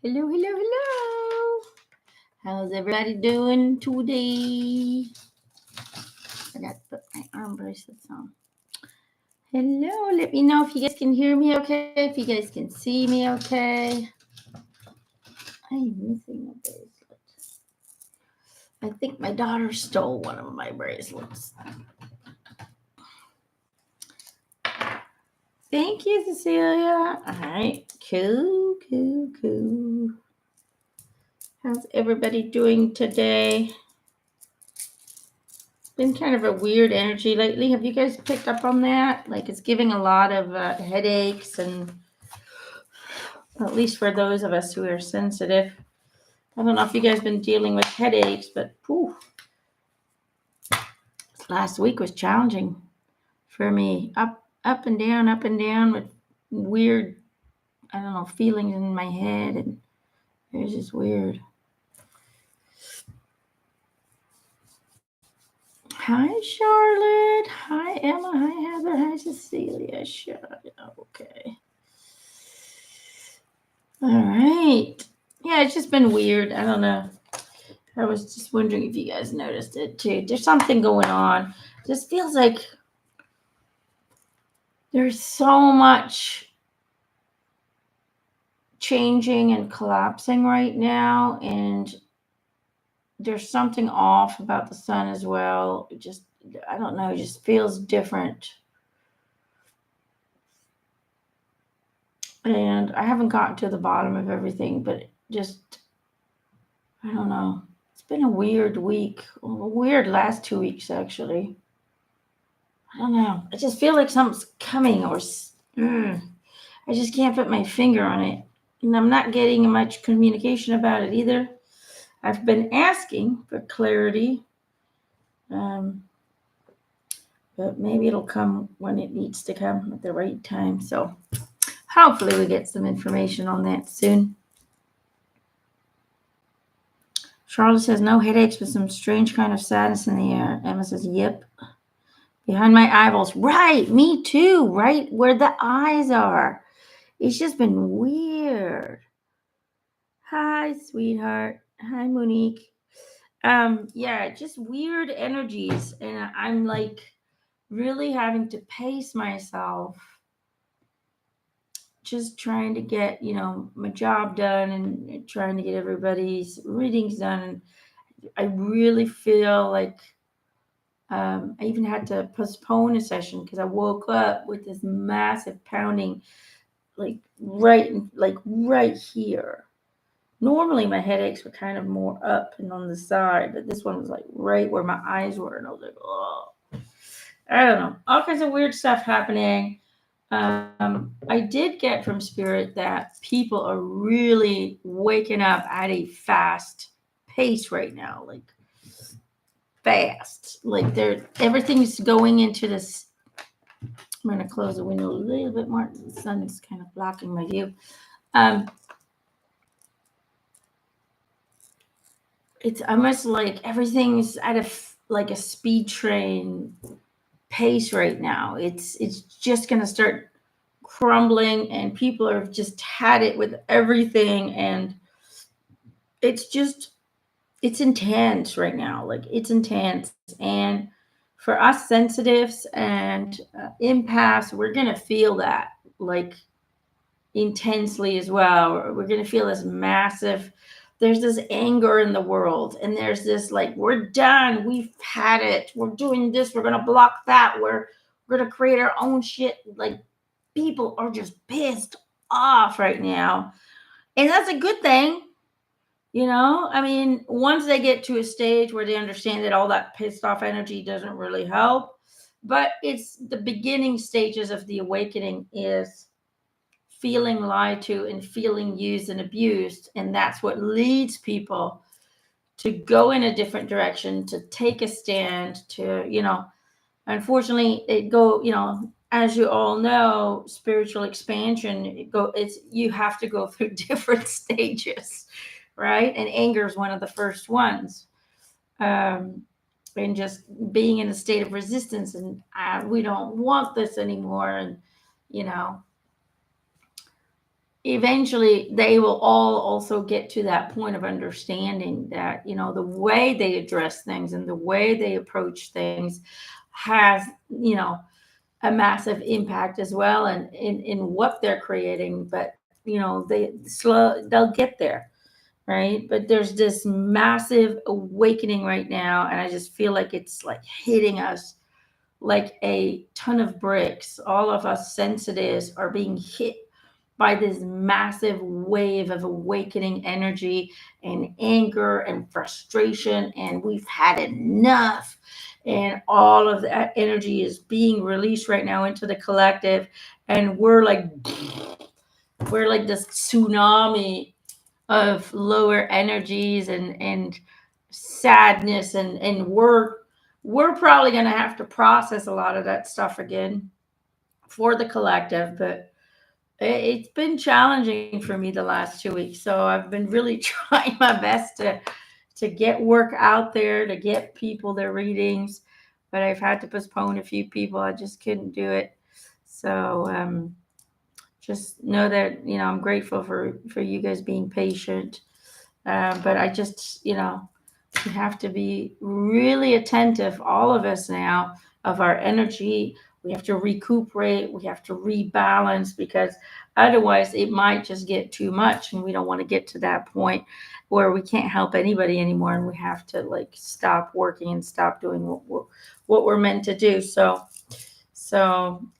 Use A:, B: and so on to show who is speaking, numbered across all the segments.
A: Hello, hello, hello. How's everybody doing today? Forgot to put my arm bracelets on. Hello, let me know if you guys can hear me okay, if you guys can see me okay. I'm missing a bracelet. I think my daughter stole one of my bracelets. Thank you, Cecilia. All right, cool. How's everybody doing today? Been kind of a weird energy lately. Have you guys picked up on that? Like it's giving a lot of headaches, and at least for those of us who are sensitive. I don't know if you guys been dealing with headaches, but last week was challenging for me. Up and down with weird, I don't know, feelings in my head, and it was just weird. Hi, Charlotte. Hi, Emma. Hi, Heather. Hi, Cecilia. Okay. All right. Yeah, it's just been weird. I don't know. I was just wondering if you guys noticed it too. There's something going on. It just feels like there's so much changing and collapsing right now, and there's something off about the sun as well. It just, I don't know, it just feels different. And I haven't gotten to the bottom of everything, but just, I don't know. It's been a weird week, a weird last 2 weeks actually. I don't know. I just feel like something's coming, or I just can't put my finger on it. And I'm not getting much communication about it either. I've been asking for clarity, but maybe it'll come when it needs to come at the right time. So hopefully we get some information on that soon. Charlotte says, no headaches, but some strange kind of sadness in the air. Emma says, yep. Behind my eyeballs. Right, me too. Right where the eyes are. It's just been weird. Hi, sweetheart. Hi, Monique. Yeah, just weird energies. And I'm like really having to pace myself. Just trying to get, my job done and trying to get everybody's readings done. And I really feel like I even had to postpone a session because I woke up with this massive pounding, like right here. Normally my headaches were kind of more up and on the side, but this one was like right where my eyes were, and I was like, oh, I don't know, all kinds of weird stuff happening. I did get from Spirit that people are really waking up at a fast pace right now, like fast. Like everything's going into this. I'm going to close the window a little bit more. The sun is kind of blocking my view. It's almost like everything's at like a speed train pace right now. It's just going to start crumbling, and people have just had it with everything, and it's intense right now. Like it's intense, and for us sensitives and empaths, we're going to feel that like intensely as well. We're going to feel this massive, there's this anger in the world, and there's this like, we're done, we've had it, we're doing this, we're going to block that, we're going to create our own shit. Like people are just pissed off right now, and that's a good thing. I mean, once they get to a stage where they understand that all that pissed off energy doesn't really help, but it's the beginning stages of the awakening is feeling lied to and feeling used and abused. And that's what leads people to go in a different direction, to take a stand, to, unfortunately as you all know, spiritual expansion, you have to go through different stages, right? And anger is one of the first ones. And just being in a state of resistance, and we don't want this anymore. And, eventually they will all also get to that point of understanding that, the way they address things and the way they approach things has, a massive impact as well, and in what they're creating. But they'll get there, right? But there's this massive awakening right now, and I just feel like it's like hitting us like a ton of bricks. All of us sensitives are being hit by this massive wave of awakening energy and anger and frustration, and we've had enough. And all of that energy is being released right now into the collective, and we're like this tsunami of lower energies and sadness, and we're probably going to have to process a lot of that stuff again for the collective. But it's been challenging for me the last 2 weeks, so I've been really trying my best to get work out there, to get people their readings, but I've had to postpone a few people. I just couldn't do it. So just know that, I'm grateful for you guys being patient. But I just, we have to be really attentive, all of us now, of our energy. We have to recuperate, we have to rebalance, because otherwise it might just get too much, and we don't want to get to that point where we can't help anybody anymore, and we have to like stop working and stop doing what we're meant to do. So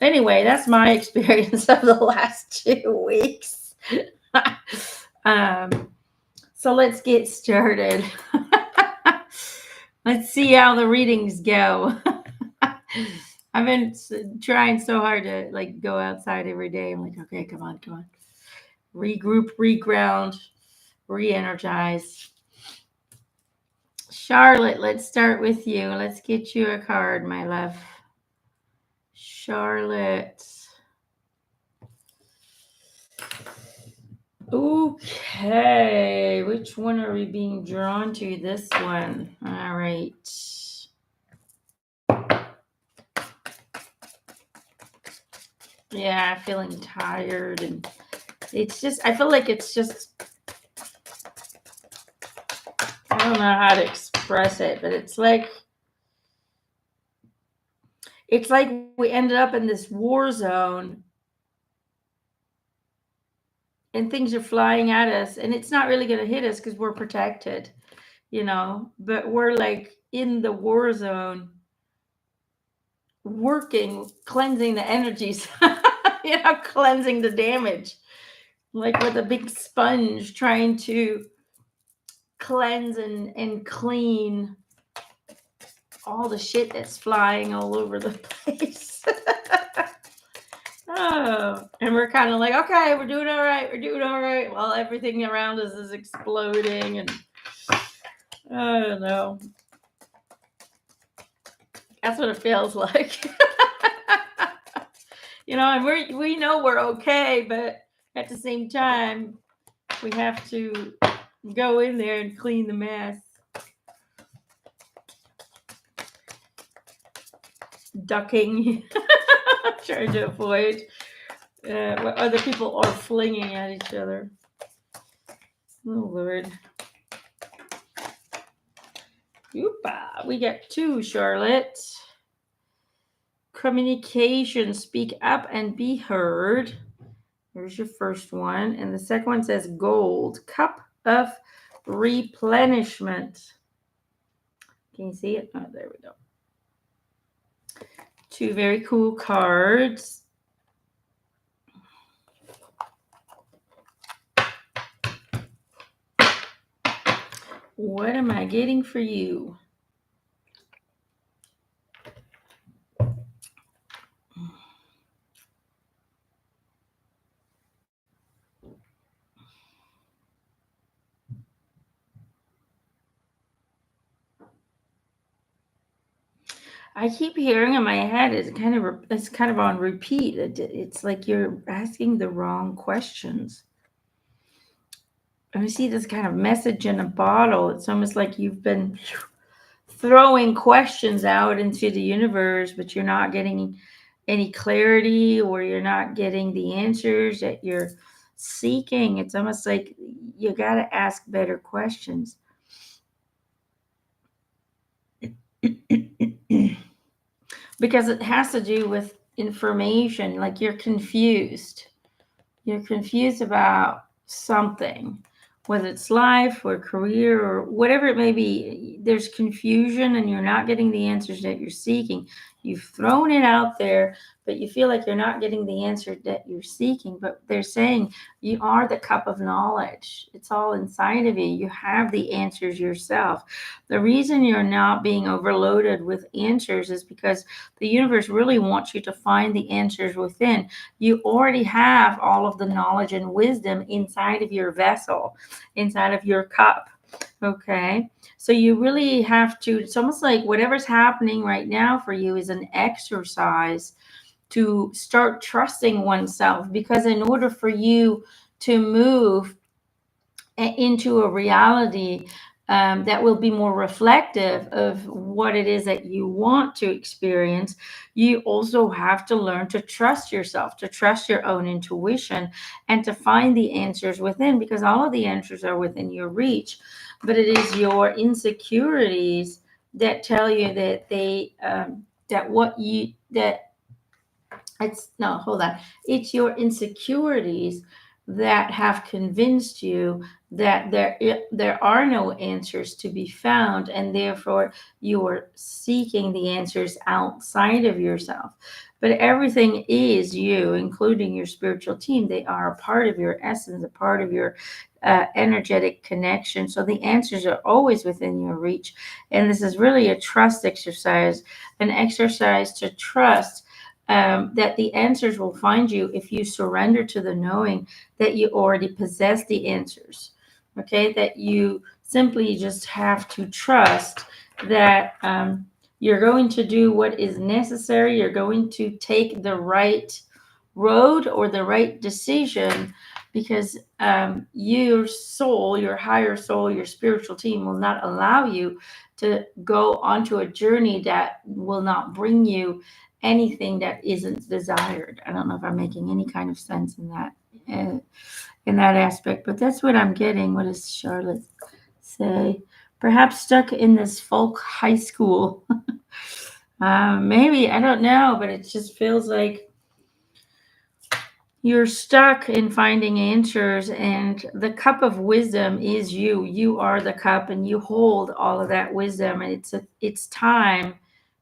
A: anyway, that's my experience of the last 2 weeks. um, so let's get started. Let's see how the readings go. I've been trying so hard to like go outside every day. I'm like, okay, come on. Regroup, reground, re-energize. Charlotte, let's start with you. Let's get you a card, my love. Charlotte. Okay, which one are we being drawn to? This one. All right. Yeah, feeling tired, and it's just, I feel like it's just, I don't know how to express it, but it's like we ended up in this war zone, and things are flying at us, and it's not really going to hit us because we're protected, but we're like in the war zone, working, cleansing the energies, cleansing the damage, like with a big sponge, trying to cleanse and clean all the shit that's flying all over the place. Oh, and we're kind of like, okay, we're doing all right, while everything around us is exploding, and I don't know. That's what it feels like. And we know we're okay, but at the same time, we have to go in there and clean the mess. Ducking, trying to avoid what other people are flinging at each other. Oh, Lord. Oopa, we got 2, Charlotte. Communication, speak up and be heard. Here's your first one. And the second one says gold, cup of replenishment. Can you see it? Oh, there we go. 2 very cool cards. What am I getting for you? I keep hearing in my head, it's kind of on repeat. It's like you're asking the wrong questions. And I see this kind of message in a bottle. It's almost like you've been throwing questions out into the universe, but you're not getting any clarity, or you're not getting the answers that you're seeking. It's almost like you got to ask better questions. Because it has to do with information, like you're confused about something, whether it's life or career or whatever it may be. There's confusion and you're not getting the answers that you're seeking. You've thrown it out there, but you feel like you're not getting the answer that you're seeking. But they're saying you are the cup of knowledge. It's all inside of you. You have the answers yourself. The reason you're not being overloaded with answers is because the universe really wants you to find the answers within. You already have all of the knowledge and wisdom inside of your vessel, inside of your cup. Okay. So you really have to, it's almost like whatever's happening right now for you is an exercise to start trusting oneself, because in order for you to move into a reality that will be more reflective of what it is that you want to experience, you also have to learn to trust yourself, to trust your own intuition, and to find the answers within, because all of the answers are within your reach. But it is your insecurities that tell you that that what you, that it's no, hold on. It's your insecurities that have convinced you that there are no answers to be found, and therefore you are seeking the answers outside of yourself. But everything is you, including your spiritual team. They are a part of your essence, a part of your energetic connection. So the answers are always within your reach. And this is really a trust exercise, an exercise to trust that the answers will find you if you surrender to the knowing that you already possess the answers. Okay, that you simply just have to trust that you're going to do what is necessary. You're going to take the right road or the right decision, because your soul, your higher soul, your spiritual team will not allow you to go onto a journey that will not bring you anything that isn't desired. I don't know if I'm making any kind of sense uh, in that aspect, but that's what I'm getting. What does Charlotte say? Perhaps stuck in this folk high school. Maybe, I don't know, but it just feels like you're stuck in finding answers, and the cup of wisdom is you. You are the cup, and you hold all of that wisdom, and it's time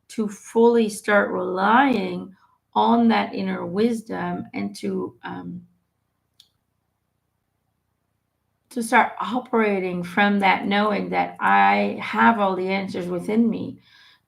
A: to fully start relying on that inner wisdom, and to start operating from that knowing that I have all the answers within me,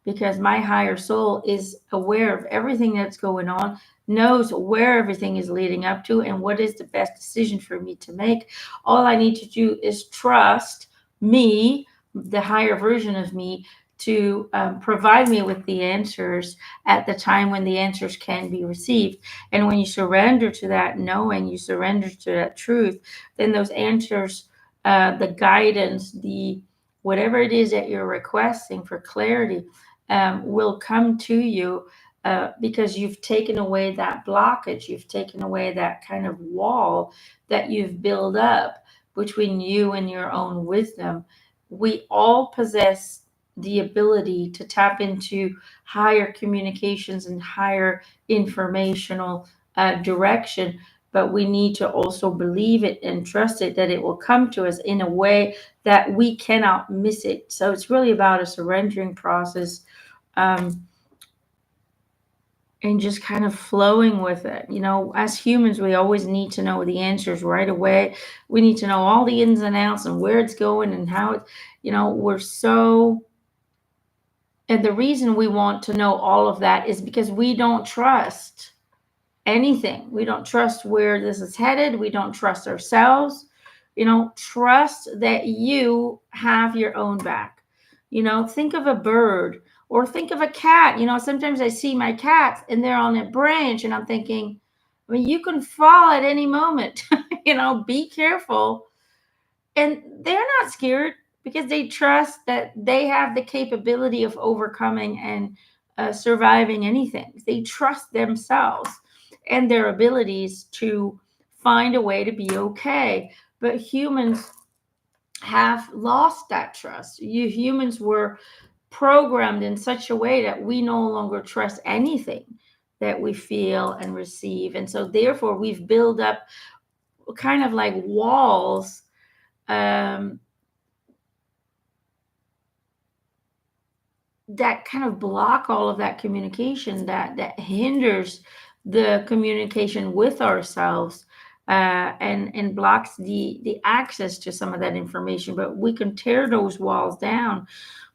A: because my higher soul is aware of everything that's going on, knows where everything is leading up to, and what is the best decision for me to make. All I need to do is trust me, the higher version of me, to provide me with the answers at the time when the answers can be received. And when you surrender to that knowing, you surrender to that truth, then those answers, the guidance, the whatever it is that you're requesting for clarity, will come to you, because you've taken away that blockage, you've taken away that kind of wall that you've built up between you and your own wisdom. We all possess the ability to tap into higher communications and higher informational direction, but we need to also believe it and trust it, that it will come to us in a way that we cannot miss it. So it's really about a surrendering process, um, and just kind of flowing with it. You know, as humans, we always need to know the answers right away. We need to know all the ins and outs and where it's going and how it, we're so, and the reason we want to know all of that is because we don't trust anything. We don't trust where this is headed. We don't trust ourselves. Trust that you have your own back. Think of a bird or think of a cat. Sometimes I see my cats and they're on a branch and I'm thinking, I mean, you can fall at any moment. Be careful. And they're not scared because they trust that they have the capability of overcoming and surviving anything. They trust themselves and their abilities to find a way to be okay. But humans have lost that trust. You humans were programmed in such a way that we no longer trust anything that we feel and receive. And so therefore we've built up kind of like walls, um, that kind of block all of that communication, that hinders the communication with ourselves, and blocks the access to some of that information. But we can tear those walls down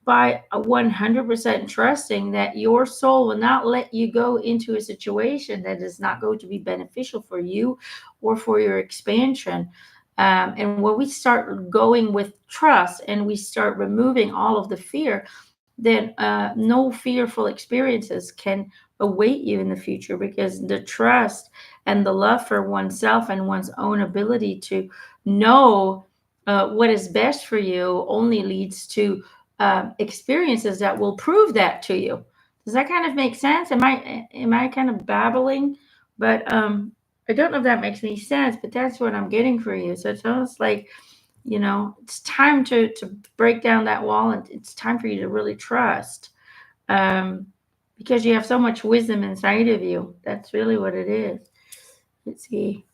A: by 100% trusting that your soul will not let you go into a situation that is not going to be beneficial for you or for your expansion. And when we start going with trust and we start removing all of the fear, then no fearful experiences can await you in the future, because the trust and the love for oneself and one's own ability to know what is best for you only leads to experiences that will prove that to you. Does that kind of make sense? Am I kind of babbling? But I don't know if that makes any sense, but that's what I'm getting for you. So it's almost like, it's time to break down that wall, and it's time for you to really trust, um, because you have so much wisdom inside of you. That's really what it is. Let's see.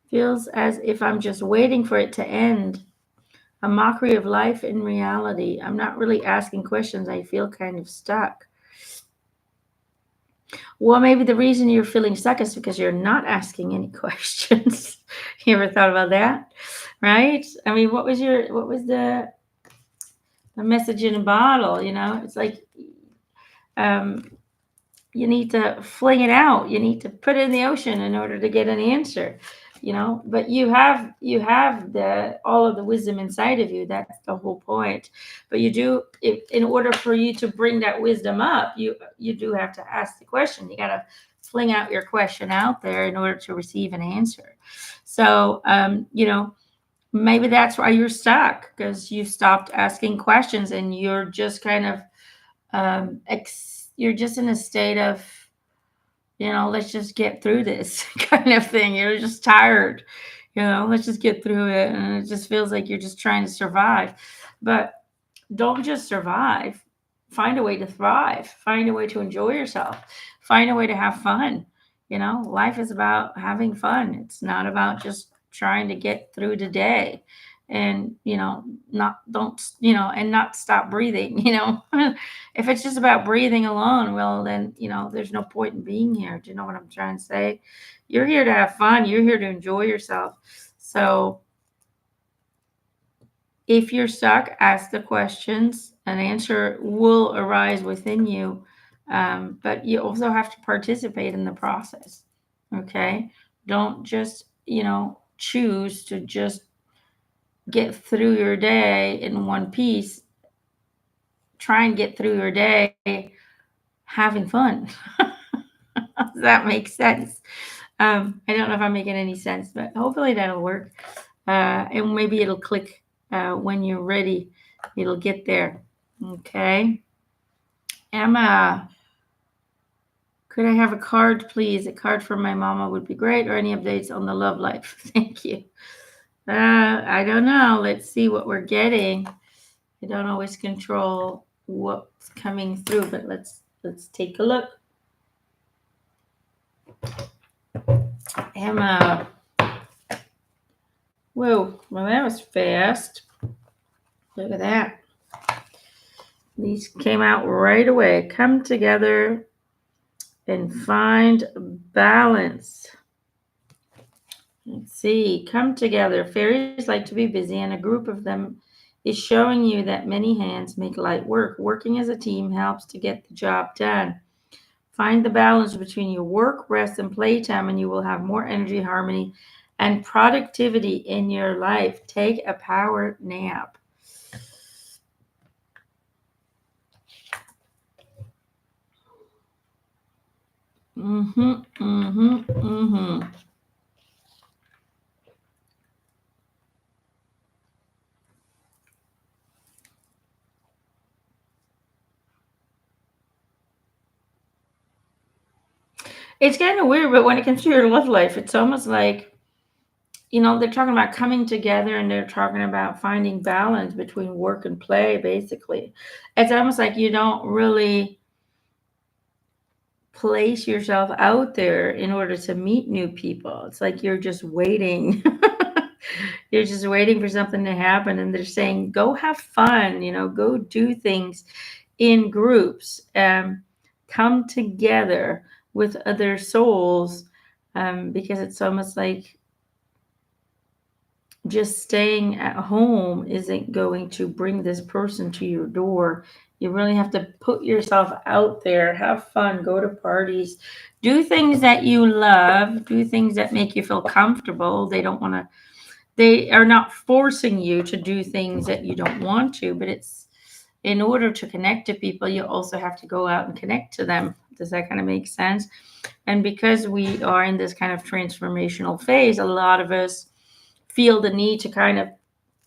A: Feels as if I'm just waiting for it to end. A mockery of life in reality. I'm not really asking questions. I feel kind of stuck. Well, maybe the reason you're feeling stuck is because you're not asking any questions. You ever thought about that? Right? I mean, what was the message in a bottle? It's like, um, you need to fling it out. You need to put it in the ocean in order to get an answer. But you have the all of the wisdom inside of you. That's the whole point. But you do, if, in order for you to bring that wisdom up, you do have to ask the question. You got to fling out your question out there in order to receive an answer. So maybe that's why you're stuck, because you stopped asking questions, and you're just kind of, you're just in a state of, let's just get through this kind of thing. You're just tired, let's just get through it. And it just feels like you're just trying to survive. But don't just survive. Find a way to thrive. Find a way to enjoy yourself. Find a way to have fun. Life is about having fun. It's not about just trying to get through the day, and not don't and not stop breathing. If it's just about breathing alone, well, then there's no point in being here. Do you know what I'm trying to say? You're here to have fun. You're here to enjoy yourself. So if you're stuck, ask the questions. An answer will arise within you, but you also have to participate in the process. Okay? Don't just, choose to just get through your day in one piece. Try and get through your day having fun. Does that make sense? I don't know if I'm making any sense, but hopefully that'll work. And maybe it'll click when you're ready. It'll get there. Okay. Emma, could I have a card, please? A card from my mama would be great, or any updates on the love life. Thank you. I don't know. Let's see what we're getting. I don't always control what's coming through, but let's take a look. Emma. Whoa, well, that was fast. Look at that. These came out right away. Come together and find balance. Let's see. Come together. Fairies like to be busy, and a group of them is showing you that many hands make light work. Working as a team helps to get the job done. Find the balance between your work, rest, and playtime, and you will have more energy, harmony, and productivity in your life. Take a power nap. Mm-hmm, mm-hmm, mm-hmm. It's kind of weird, but when it comes to your love life, it's almost like they're talking about coming together and they're talking about finding balance between work and play, basically. It's almost like you don't really place yourself out there in order to meet new people. It's like you're just waiting. You're just waiting for something to happen, and they're saying, go have fun, go do things in groups, come together with other souls, because it's almost like just staying at home isn't going to bring this person to your door. You really have to put yourself out there, have fun, go to parties, do things that you love, do things that make you feel comfortable. They are not forcing you to do things that you don't want to, but it's in order to connect to people, you also have to go out and connect to them. Does that kind of make sense? And because we are in this kind of transformational phase, a lot of us feel the need to kind of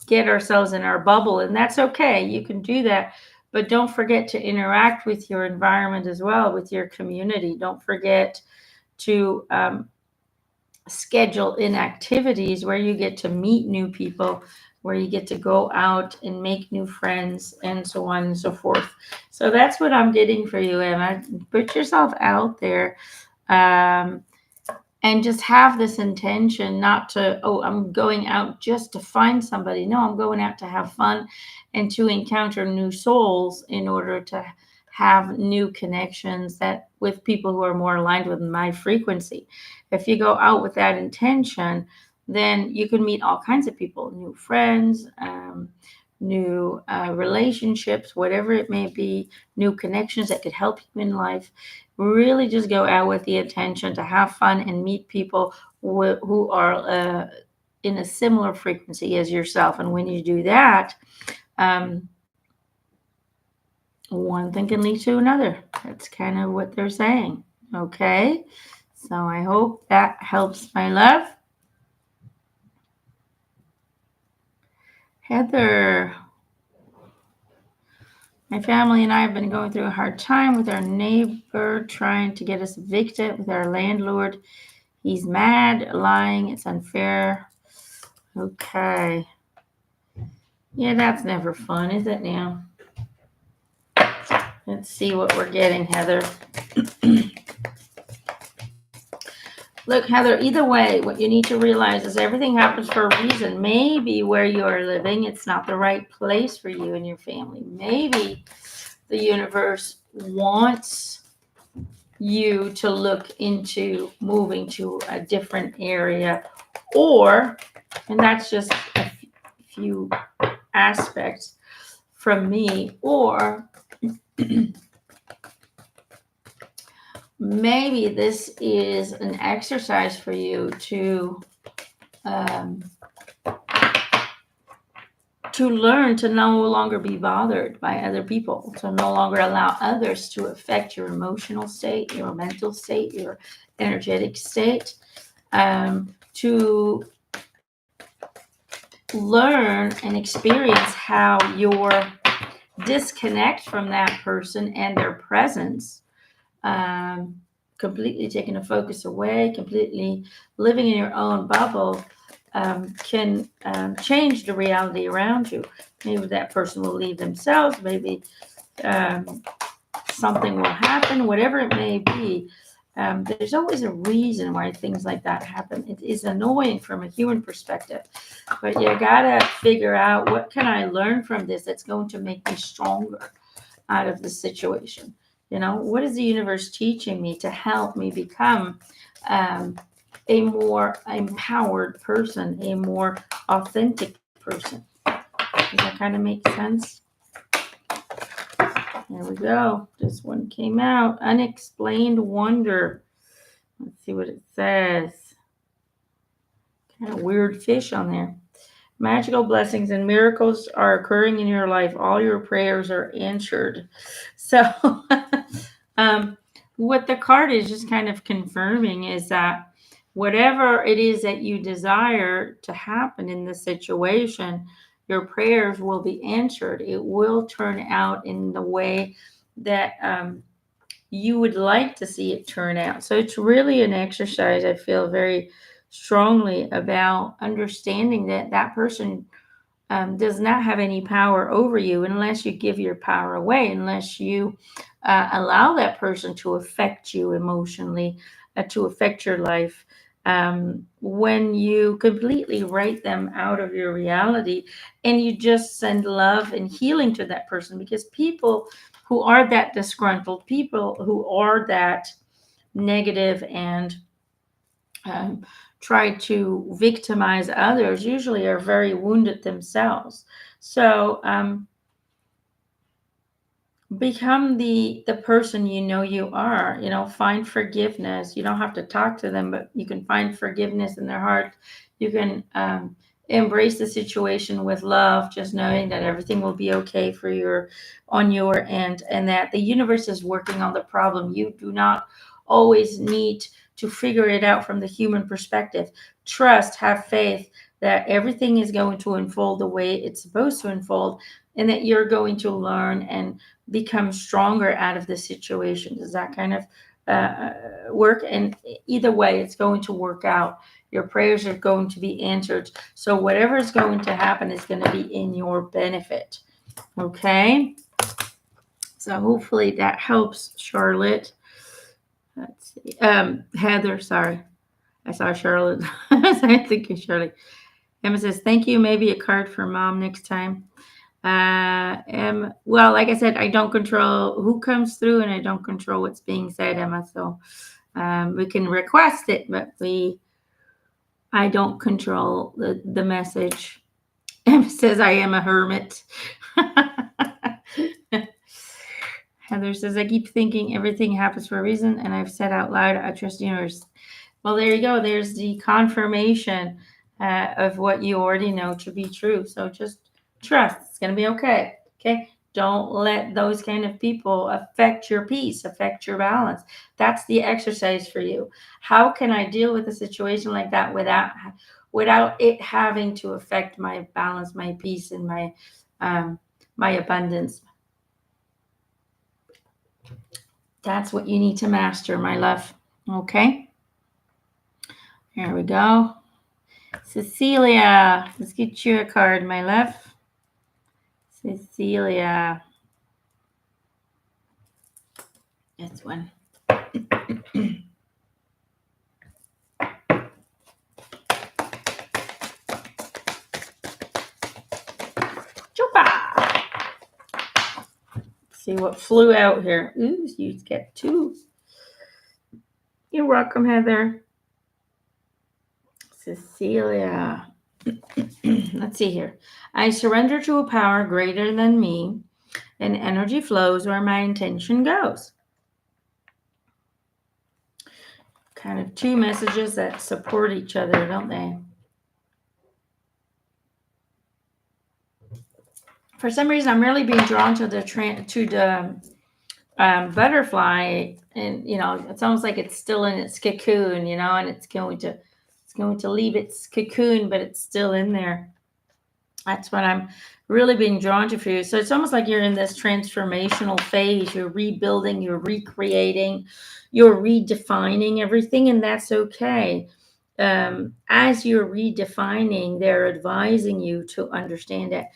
A: get ourselves in our bubble, and that's okay. You can do that, but don't forget to interact with your environment as well, with your community. Don't forget to schedule in activities where you get to meet new people, where you get to go out and make new friends, and so on and so forth. So that's what I'm getting for you, Emma. Put yourself out there. And just have this intention, not to, oh, I'm going out just to find somebody. No, I'm going out to have fun and to encounter new souls in order to have new connections that with people who are more aligned with my frequency. If you go out with that intention, then you can meet all kinds of people, new friends, new relationships, whatever it may be, new connections that could help you in life. Really just go out with the intention to have fun and meet people who are in a similar frequency as yourself. And when you do that, one thing can lead to another. That's kind of what they're saying. Okay. So I hope that helps, my love. Heather, my family and I have been going through a hard time with our neighbor trying to get us evicted with our landlord. He's mad, lying, it's unfair. Okay. Yeah, that's never fun, is it now? Let's see what we're getting, Heather. Look, Heather, either way, what you need to realize is everything happens for a reason. Maybe where you are living, it's not the right place for you and your family. Maybe the universe wants you to look into moving to a different area, or, and that's just a few aspects from me, or maybe this is an exercise for you to learn to no longer be bothered by other people, to no longer allow others to affect your emotional state, your mental state, your energetic state, to learn and experience how your disconnect from that person and their presence, completely taking the focus away, completely living in your own bubble, can change the reality around you. Maybe that person will leave themselves, maybe something will happen, whatever it may be. There's always a reason why things like that happen. It is annoying from a human perspective, but you gotta figure out, what can I learn from this that's going to make me stronger out of the situation? What is the universe teaching me to help me become a more empowered person, a more authentic person? Does that kind of make sense? There we go. This one came out. Unexplained wonder. Let's see what it says. Kind of weird fish on there. Magical blessings and miracles are occurring in your life. All your prayers are answered. So what the card is just kind of confirming is that whatever it is that you desire to happen in this situation, your prayers will be answered. It will turn out in the way that you would like to see it turn out. So it's really an exercise, I feel, very strongly about understanding that that person does not have any power over you unless you give your power away, unless you allow that person to affect you emotionally, to affect your life. When you completely write them out of your reality and you just send love and healing to that person, because people who are that disgruntled, people who are that negative and um, try to victimize others usually are very wounded themselves. So become the person you know you are. Find forgiveness. You don't have to talk to them, but you can find forgiveness in their heart. You can embrace the situation with love, just knowing that everything will be okay for your on your end, and that the universe is working on the problem. You do not always need to figure it out from the human perspective. Trust, have faith that everything is going to unfold the way it's supposed to unfold, and that you're going to learn and become stronger out of the situation. Does that kind of work? And either way, it's going to work out. Your prayers are going to be answered. So whatever is going to happen is going to be in your benefit. Okay. So hopefully that helps, Charlotte. Let's see. Heather, sorry. I saw Charlotte. I think it's Charlotte. Emma says, thank you. Maybe a card for mom next time. Well, like I said, I don't control who comes through, and I don't control what's being said, Emma. So we can request it, but I don't control the message. Emma says, I am a hermit. Heather says, I keep thinking everything happens for a reason, and I've said out loud, I trust the universe. Well, there you go. There's the confirmation of what you already know to be true. So just trust. It's going to be okay. Okay. Don't let those kind of people affect your peace, affect your balance. That's the exercise for you. How can I deal with a situation like that without it having to affect my balance, my peace, and my abundance? That's what you need to master, my love. Okay. Here we go. Cecilia, let's get you a card, my love. Cecilia. This one. Chupa! See what flew out here. Ooh, you get two. You're welcome, Heather. Cecilia. Let's see here. I surrender to a power greater than me, and energy flows where my intention goes. Kind of two messages that support each other, don't they? For some reason, I'm really being drawn to the butterfly, and it's almost like it's still in its cocoon, and it's going to leave its cocoon, but it's still in there. That's what I'm really being drawn to for you. So it's almost like you're in this transformational phase. You're rebuilding, you're recreating, you're redefining everything, and that's okay. As you're redefining, they're advising you to understand that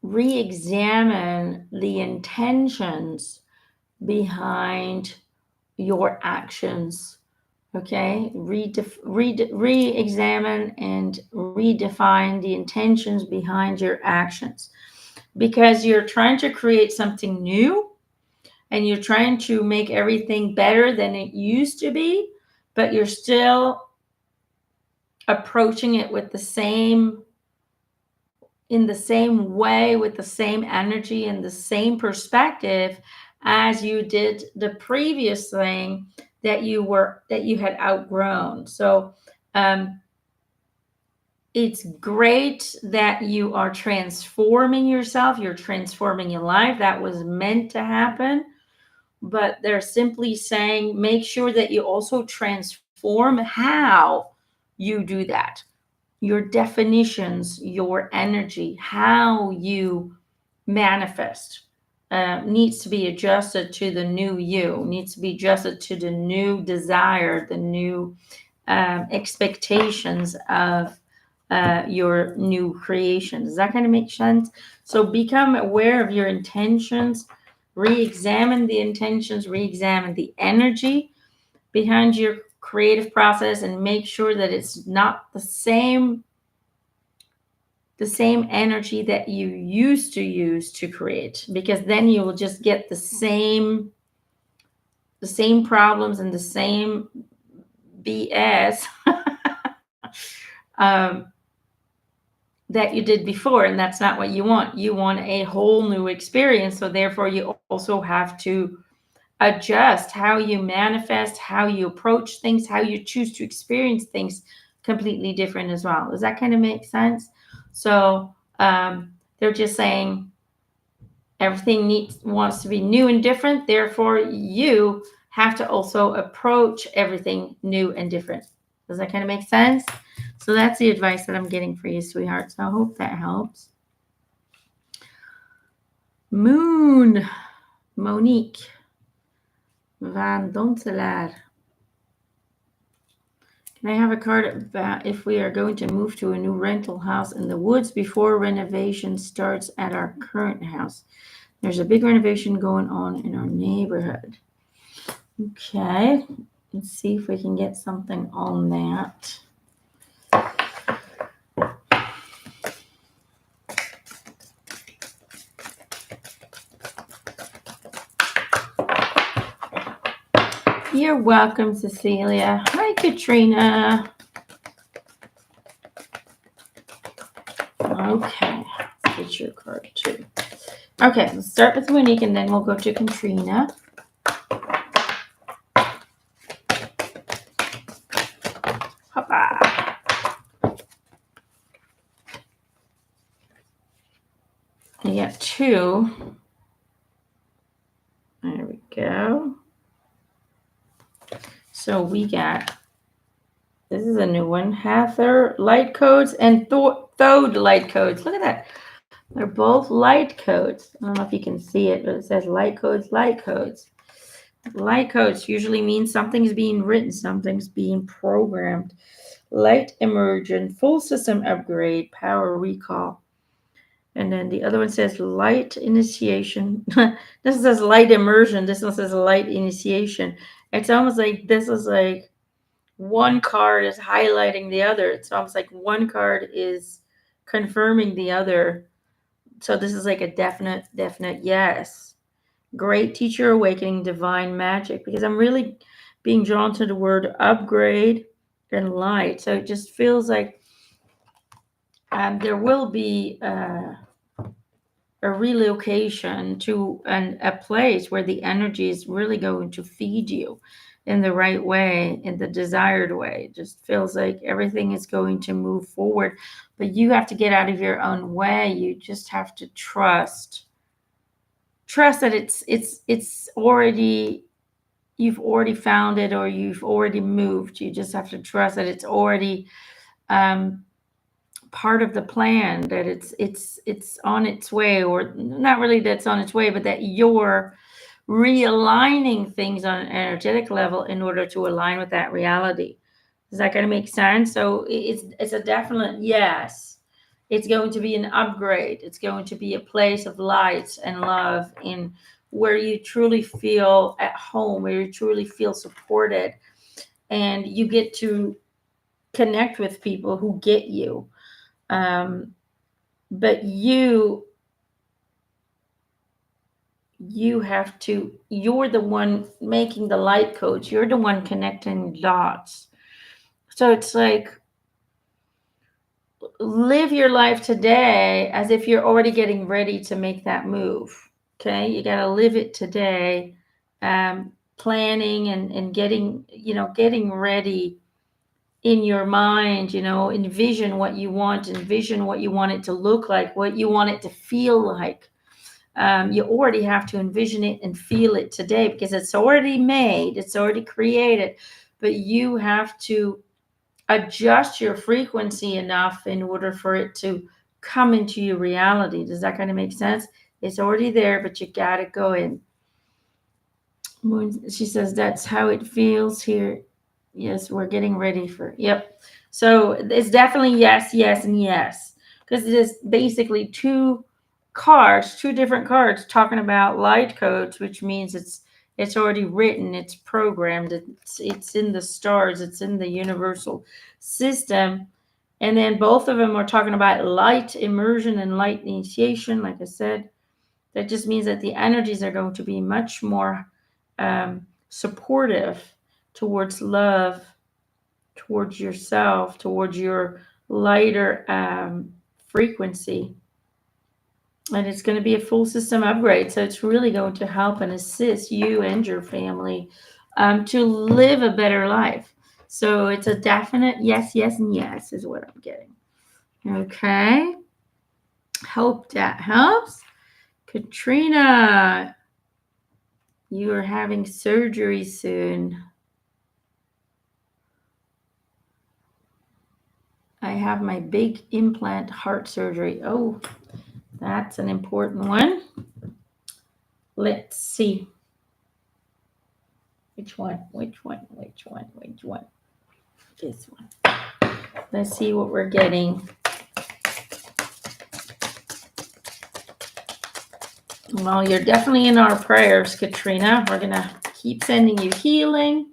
A: re-examine the intentions behind your actions. Okay, re-examine and redefine the intentions behind your actions, because you're trying to create something new and you're trying to make everything better than it used to be, but you're still approaching it with in the same way, with the same energy and the same perspective as you did the previous thing that you had outgrown. So it's great that you are transforming yourself, you're transforming your life. That was meant to happen, but they're simply saying make sure that you also transform how you do that, your definitions, your energy, how you manifest. needs to be adjusted to the new you, needs to be adjusted to the new desire, the new expectations of your new creation. Does that kind of make sense? So become aware of your intentions, re-examine the intentions, re-examine the energy behind your creative process, and make sure that it's not the same energy that you used to use to create, because then you will just get the same problems and the same BS um, that you did before, and that's not what you want. You want a whole new experience, so therefore you also have to adjust how you manifest, how you approach things, how you choose to experience things completely different as well. Does that kind of make sense? So they're just saying everything wants to be new and different. Therefore, you have to also approach everything new and different. Does that kind of make sense? So that's the advice that I'm getting for you, sweetheart. So I hope that helps. Moon, Monique Van Dontelaar. Can I have a card about if we are going to move to a new rental house in the woods before renovation starts at our current house? There's a big renovation going on in our neighborhood. Okay, let's see if we can get something on that. You're welcome, Cecilia. Hi, Katrina. Okay, let's get your card too. Okay, let's start with Monique and then we'll go to Katrina. Hoppa. You got two. There we go. So we got, this is a new one, Hather light codes and Thode light codes. Look at that. They're both light codes. I don't know if you can see it, but it says light codes, light codes. Light codes usually means something's being written, something's being programmed. Light immersion, full system upgrade, power recall. And then the other one says light initiation. This says light immersion. This one says light initiation. It's almost like this is like one card is highlighting the other. It's almost like one card is confirming the other. So this is like a definite yes. Great teacher awakening, divine magic, because I'm really being drawn to the word upgrade and light. So it just feels like there will be a relocation to a place where the energy is really going to feed you in the right way, in the desired way. It just feels like everything is going to move forward, but you have to get out of your own way. You just have to trust that it's already, you've already found it, or you've already moved. You just have to trust that it's already part of the plan, that it's on its way, or not really that's on its way, but that you're realigning things on an energetic level in order to align with that reality. Is that going to make sense? So it's a definite yes. It's going to be an upgrade. It's going to be a place of light and love, in where you truly feel at home, where you truly feel supported, and you get to connect with people who get you. But you have to, you're the one making the light codes. You're the one connecting dots. So it's like, live your life today as if you're already getting ready to make that move. Okay, you got to live it today, planning and getting ready in your mind. Envision what you want, envision what you want it to look like, what you want it to feel like. You already have to envision it and feel it today, because it's already made, it's already created, but you have to adjust your frequency enough in order for it to come into your reality. Does that kind of make sense? It's already there, but you got to go in. She says that's how it feels here. Yes, we're getting ready for, yep. So it's definitely yes, yes, and yes. Because it is basically two different cards talking about light codes, which means it's already written, it's programmed, it's in the stars, it's in the universal system. And then both of them are talking about light immersion and light initiation. Like I said, that just means that the energies are going to be much more supportive towards love, towards yourself, towards your lighter frequency. And it's going to be a full system upgrade. So it's really going to help and assist you and your family to live a better life. So it's a definite yes, yes, and yes is what I'm getting. Okay. Hope that helps. Katrina, you are having surgery soon. I have my big implant heart surgery. Oh, that's an important one. Let's see. Which one? This one. Let's see what we're getting. Well, you're definitely in our prayers, Katrina. We're going to keep sending you healing.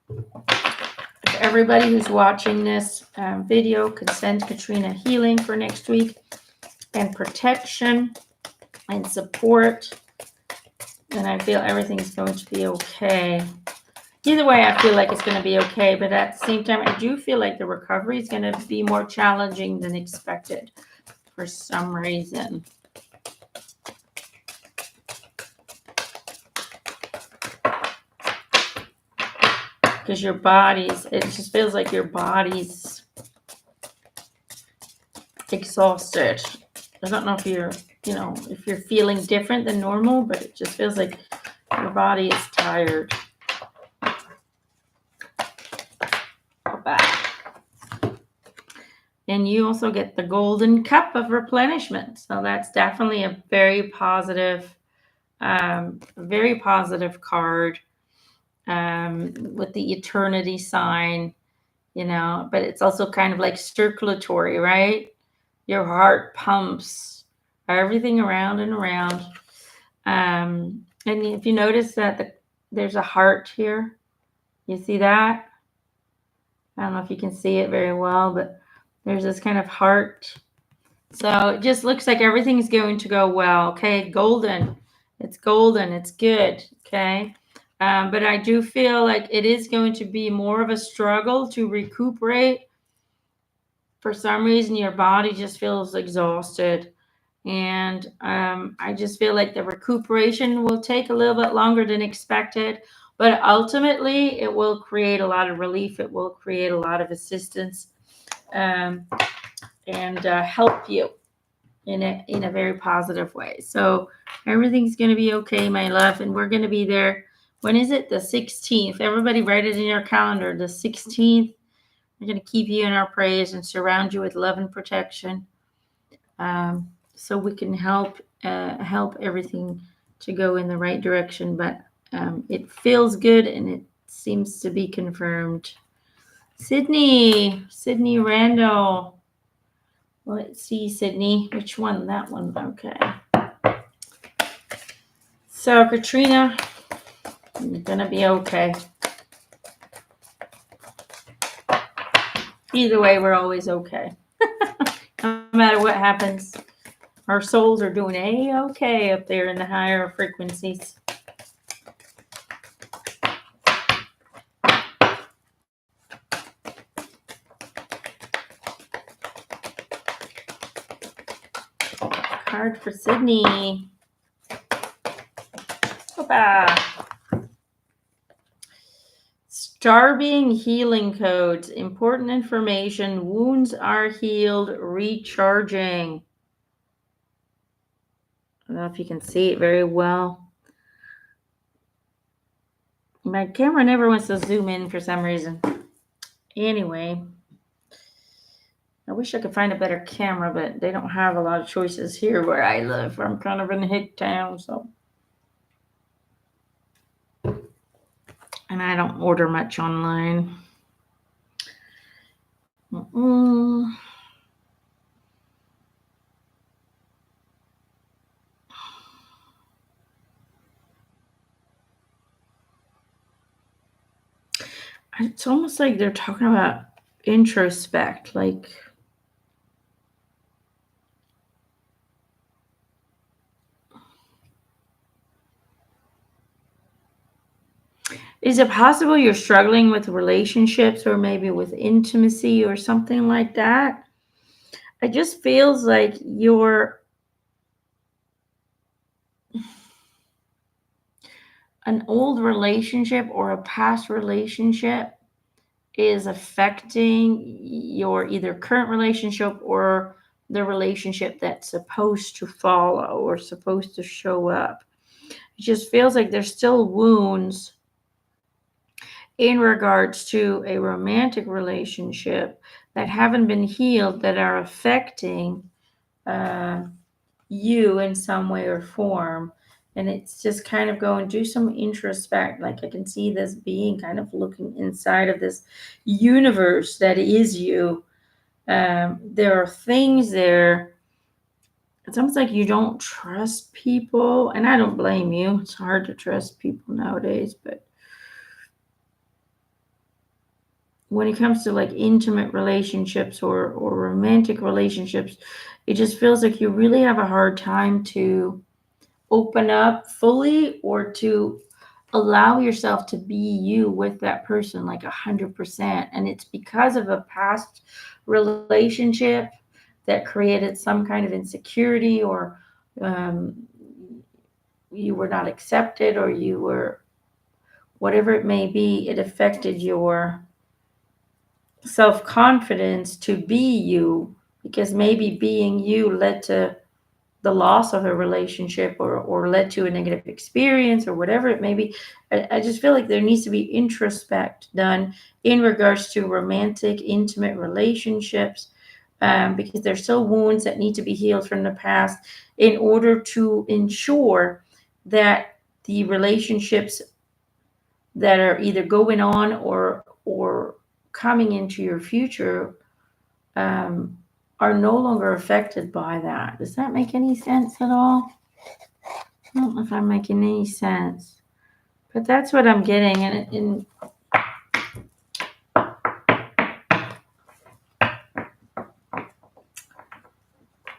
A: If everybody who's watching this video could send Katrina healing for next week and protection and support, then I feel everything's going to be okay. Either way, I feel like it's going to be okay, but at the same time, I do feel like the recovery is going to be more challenging than expected for some reason. Because your body's, it just feels like your body's exhausted. I don't know if you're, if you're feeling different than normal, but it just feels like your body is tired. And you also get the golden cup of replenishment. So that's definitely a very positive card with the eternity sign, but it's also kind of like circulatory, right? Your heart pumps everything around and around. And if you notice that there's a heart here, you see that? I don't know if you can see it very well, but there's this kind of heart. So it just looks like everything's going to go well. Okay, golden. It's golden. It's good. Okay. But I do feel like it is going to be more of a struggle to recuperate. For some reason, your body just feels exhausted. And I just feel like the recuperation will take a little bit longer than expected. But ultimately, it will create a lot of relief. It will create a lot of assistance and help you in a very positive way. So everything's going to be okay, my love. And we're going to be there. When is it? The 16th. Everybody write it in your calendar. The 16th. We're going to keep you in our prayers and surround you with love and protection. So we can help everything to go in the right direction. But it feels good and it seems to be confirmed. Sydney Randall. Let's see, Sydney. Which one? That one. Okay. So, Katrina, you're going to be okay. Either way, we're always okay. No matter what happens, our souls are doing A-okay up there in the higher frequencies. Card for Sydney. Opa. Starving healing codes. Important information. Wounds are healed. Recharging. I don't know if you can see it very well. My camera never wants to zoom in for some reason. Anyway. I wish I could find a better camera, but they don't have a lot of choices here where I live. I'm kind of in a hick town, so. And I don't order much online. Mm-mm. It's almost like they're talking about introspect, like is it possible you're struggling with relationships or maybe with intimacy or something like that? It just feels like you're an old relationship or a past relationship is affecting your either current relationship or the relationship that's supposed to follow or supposed to show up. It just feels like there's still wounds in regards to a romantic relationship that haven't been healed that are affecting uh, you in some way or form. And it's just kind of going, do some introspect. Like I can see this being kind of looking inside of this universe that is you. There are things there. It's almost like you don't trust people. And I don't blame you. It's hard to trust people nowadays. But when it comes to like intimate relationships or romantic relationships, it just feels like you really have a hard time to open up fully or to allow yourself to be you with that person like 100%. And it's because of a past relationship that created some kind of insecurity or um, you were not accepted or you were whatever it may be, it affected your self-confidence to be you because maybe being you led to the loss of a relationship or led to a negative experience or whatever it may be. I just feel like there needs to be introspect done in regards to romantic, intimate relationships because there's still wounds that need to be healed from the past in order to ensure that the relationships that are either going on or coming into your future um, are no longer affected by that. Does that make any sense at all? I don't know if I'm making any sense, but that's what I'm getting. And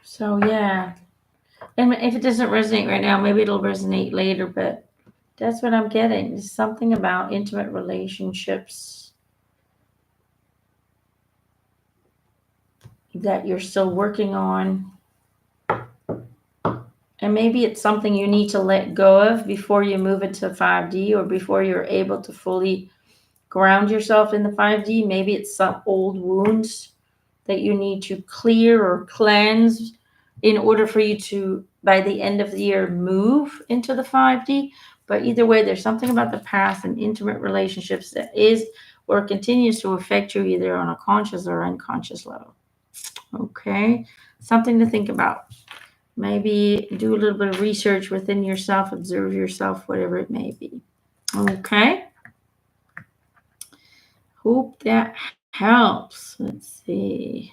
A: so, yeah. And if it doesn't resonate right now, maybe it'll resonate later, but that's what I'm getting. There's something about intimate relationships that you're still working on. And maybe it's something you need to let go of before you move into 5D or before you're able to fully ground yourself in the 5D. Maybe it's some old wounds that you need to clear or cleanse in order for you to, by the end of the year, move into the 5D. But either way, there's something about the past and intimate relationships that is or continues to affect you either on a conscious or unconscious level. Okay, something to think about. Maybe do a little bit of research within yourself, observe yourself, whatever it may be. Okay. Hope that helps. Let's see.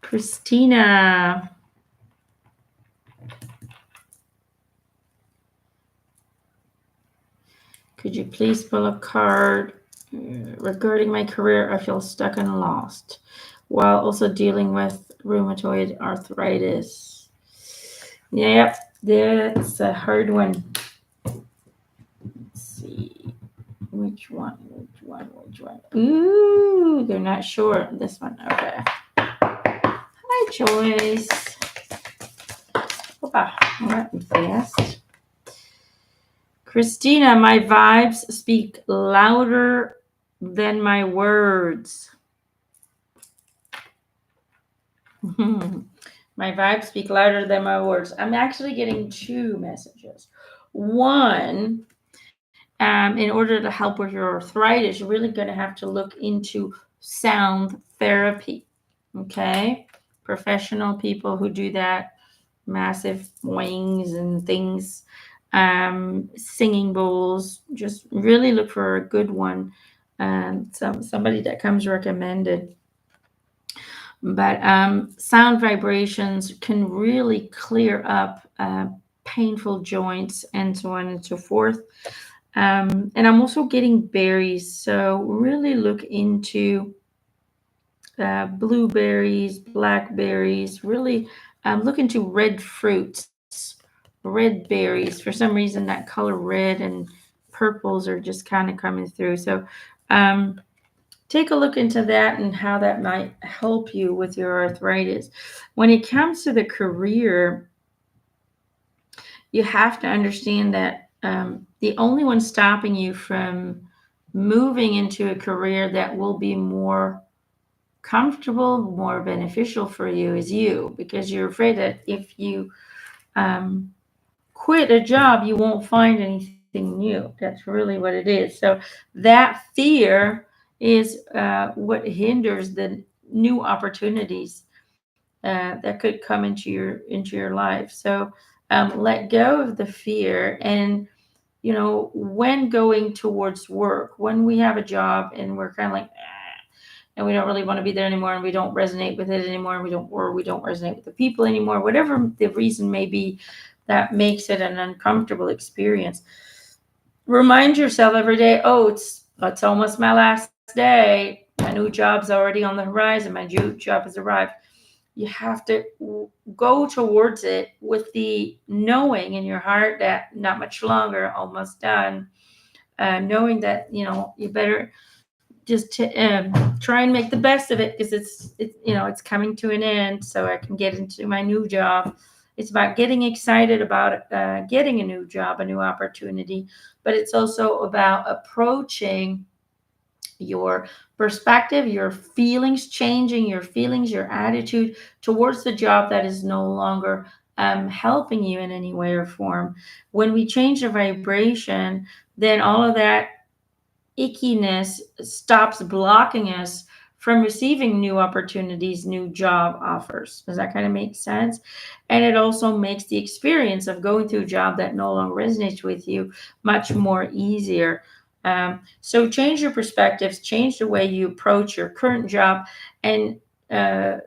A: Christina. Could you please pull a card regarding my career? I feel stuck and lost while also dealing with rheumatoid arthritis. Yep, that's a hard one. Let's see. Which one? Ooh, they're not sure. This one. Okay. Hi, Joyce. Opa, that went fast. Christina, my vibes speak louder than my words. My vibes speak louder than my words. I'm actually getting two messages. One in order to help with your arthritis, you're really going to have to look into sound therapy. Okay? Professional people who do that, massive wings and things, singing bowls. Just really look for a good one. Somebody that comes recommended. But sound vibrations can really clear up painful joints and so on and so forth. And I'm also getting berries, so really look into blueberries, blackberries. Really look into red fruits, red berries. For some reason, that color red and purples are just kind of coming through. So um, take a look into that and how that might help you with your arthritis. When it comes to the career, you have to understand that the only one stopping you from moving into a career that will be more comfortable, more beneficial for you is you, because you're afraid that if you um, quit a job, you won't find anything new. That's really what it is. So that fear is what hinders the new opportunities that could come into your life. So let go of the fear. And when going towards work, when we have a job and we're kind of like, and we don't really want to be there anymore, and we don't resonate with it anymore, and we don't resonate with the people anymore, whatever the reason may be that makes it an uncomfortable experience, remind yourself every day, oh, it's almost my last day. My new job's already on the horizon. My new job has arrived. You have to go towards it with the knowing in your heart that not much longer, almost done. Knowing that you better just try and make the best of it, because it's coming to an end, so I can get into my new job. It's about getting excited about getting a new job, a new opportunity, but it's also about approaching your perspective, your feelings, changing your feelings, your attitude towards the job that is no longer helping you in any way or form. When we change the vibration, then all of that ickiness stops blocking us from receiving new opportunities, new job offers. Does that kind of make sense? And it also makes the experience of going to a job that no longer resonates with you much more easier. So change your perspectives, change the way you approach your current job, and uh,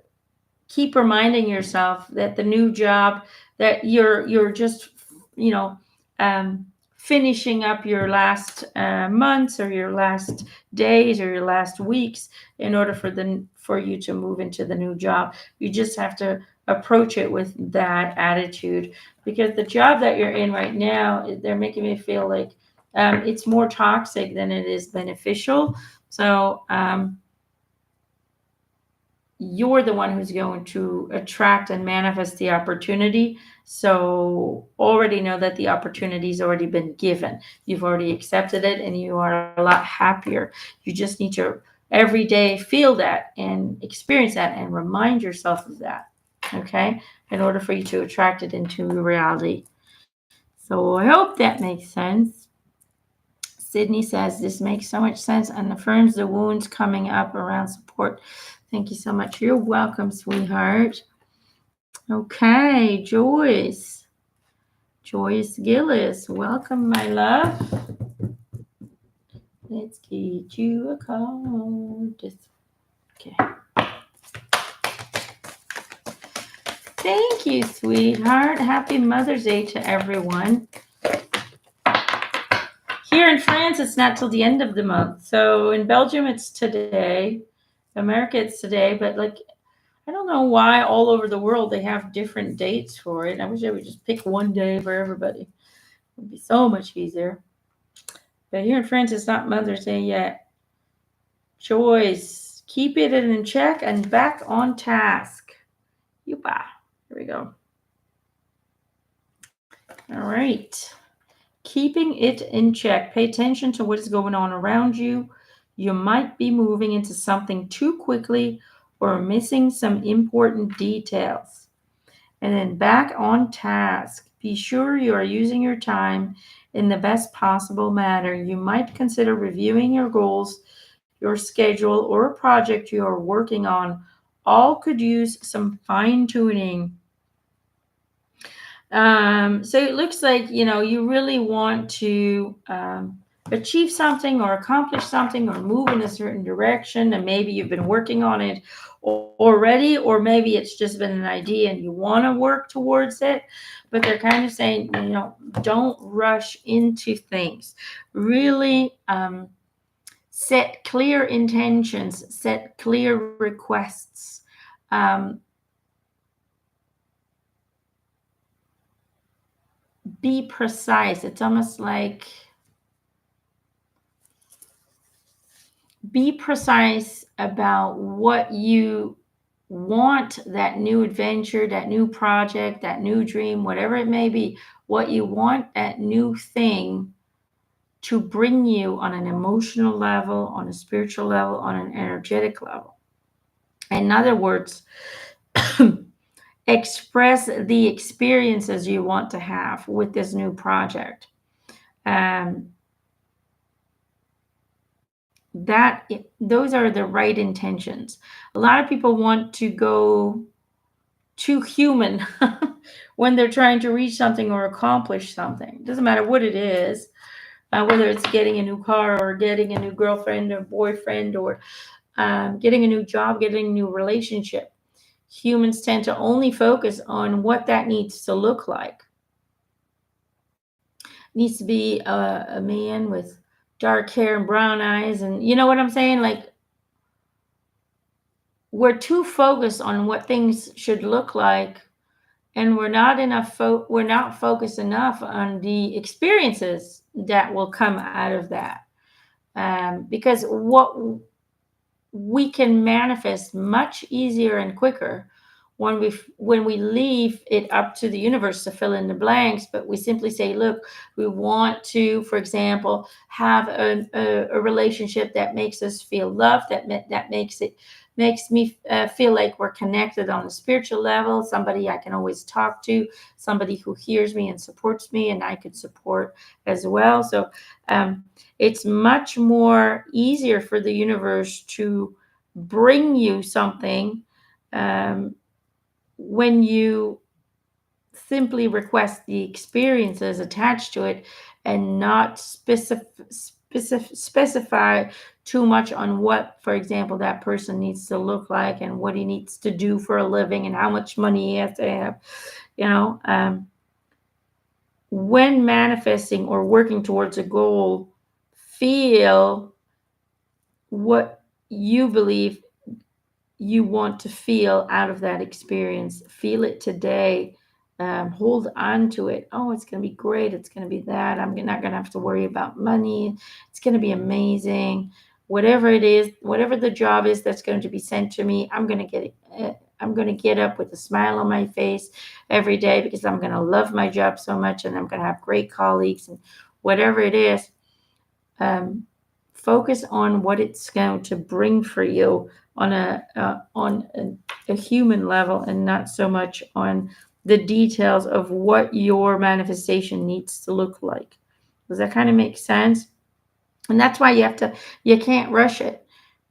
A: keep reminding yourself that the new job, that you're just you know um, finishing up your last months or your last days or your last weeks in order for you to move into the new job. You just have to approach it with that attitude, because the job that you're in right now, they're making me feel like it's more toxic than it is beneficial. So you're the one who's going to attract and manifest the opportunity. So already know that the opportunity's already been given. You've already accepted it, and you are a lot happier. You just need to every day feel that and experience that and remind yourself of that. Okay? In order for you to attract it into reality. So I hope that makes sense. Sydney says this makes so much sense and affirms the wounds coming up around support. Thank you so much. You're welcome, sweetheart. Okay, Joyce. Joyce Gillis. Welcome, my love. Let's get you a card. Okay. Thank you, sweetheart. Happy Mother's Day to everyone. Here in France, it's not till the end of the month. So in Belgium, it's today. America, it's today. But I don't know why all over the world they have different dates for it. I wish they would just pick one day for everybody. It would be so much easier. But here in France, it's not Mother's Day yet. Joyce, keep it in check and back on task. Yupa. Here we go. All right. Keeping it in check. Pay attention to what is going on around you. You might be moving into something too quickly or missing some important details. And then back on task. be sure you are using your time in the best possible manner. You might consider reviewing your goals, your schedule, or a project you are working on. All could use some fine tuning. So it looks like, you really want to achieve something or accomplish something or move in a certain direction, and maybe you've been working on it already, or maybe it's just been an idea and you want to work towards it. But they're kind of saying, don't rush into things. Really set clear intentions, set clear requests. Um, be precise. It's almost like be precise about what you want, that new adventure, that new project, that new dream, whatever it may be, what you want that new thing to bring you on an emotional level, on a spiritual level, on an energetic level. In other words, express the experiences you want to have with this new project. Um, those are the right intentions. A lot of people want to go too human when they're trying to reach something or accomplish something. It doesn't matter what it is, whether it's getting a new car or getting a new girlfriend or boyfriend, or getting a new job, getting a new relationship. Humans tend to only focus on what that needs to look like. Needs to be a man with dark hair and brown eyes, and you know what I'm saying? Like, we're too focused on what things should look like, and we're not focused enough on the experiences that will come out of that. Because what we can manifest much easier and quicker when we leave it up to the universe to fill in the blanks, but we simply say, look, we want to, for example, have a relationship that makes us feel loved, that makes me feel like we're connected on a spiritual level, somebody I can always talk to, somebody who hears me and supports me, and I could support as well. So it's much more easier for the universe to bring you something when you simply request the experiences attached to it, and not specify too much on what, for example, that person needs to look like and what he needs to do for a living and how much money he has to have. When manifesting or working towards a goal, feel what you believe you want to feel out of that experience. Feel it today. Hold on to it. Oh, it's going to be great. It's going to be that. I'm not going to have to worry about money. It's going to be amazing. Whatever it is, whatever the job is that's going to be sent to me, I'm going to get it. I'm going to get up with a smile on my face every day, because I'm going to love my job so much, and I'm going to have great colleagues, and whatever it is. Focus on what it's going to bring for you on a human level, and not so much on the details of what your manifestation needs to look like. Does that kind of make sense? And that's why you can't rush it.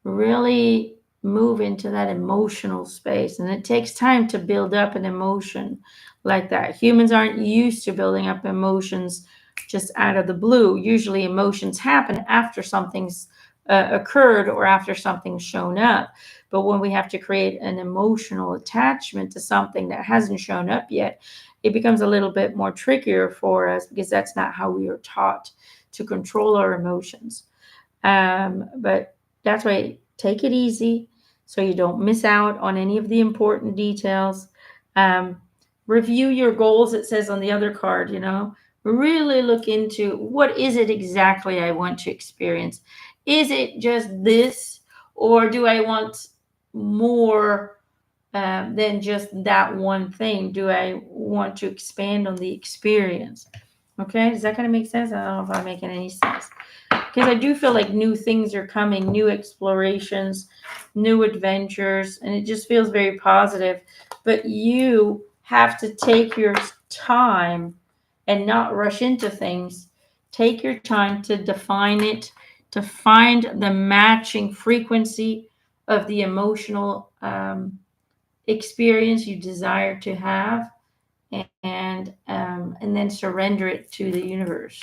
A: Really move into that emotional space. And it takes time to build up an emotion like that. Humans aren't used to building up emotions just out of the blue. Usually emotions happen after something's occurred, or after something's shown up. But when we have to create an emotional attachment to something that hasn't shown up yet, it becomes a little bit more trickier for us, because that's not how we are taught to control our emotions. But that's why, take it easy so you don't miss out on any of the important details. Review your goals, it says on the other card, really look into, what is it exactly I want to experience? Is it just this, or do I want more than just that one thing? Do I want to expand on the experience? Okay, does that kind of make sense? I don't know if I'm making any sense, because I do feel like new things are coming, new explorations, new adventures, and it just feels very positive. But you have to take your time and not rush into things. Take your time to define it, to find the matching frequency of the emotional experience you desire to have, and then surrender it to the universe.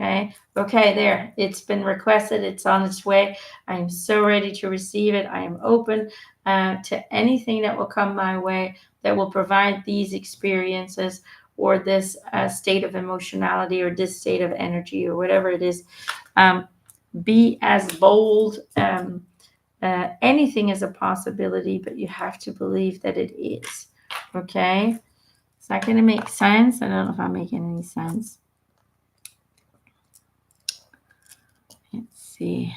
A: Okay, there, it's been requested, it's on its way. I am so ready to receive it. I am open to anything that will come my way that will provide these experiences, or this state of emotionality, or this state of energy, or whatever it is. Be as bold. Anything is a possibility, but you have to believe that it is. Okay, is that going to make sense? I don't know if I'm making any sense. Let's see.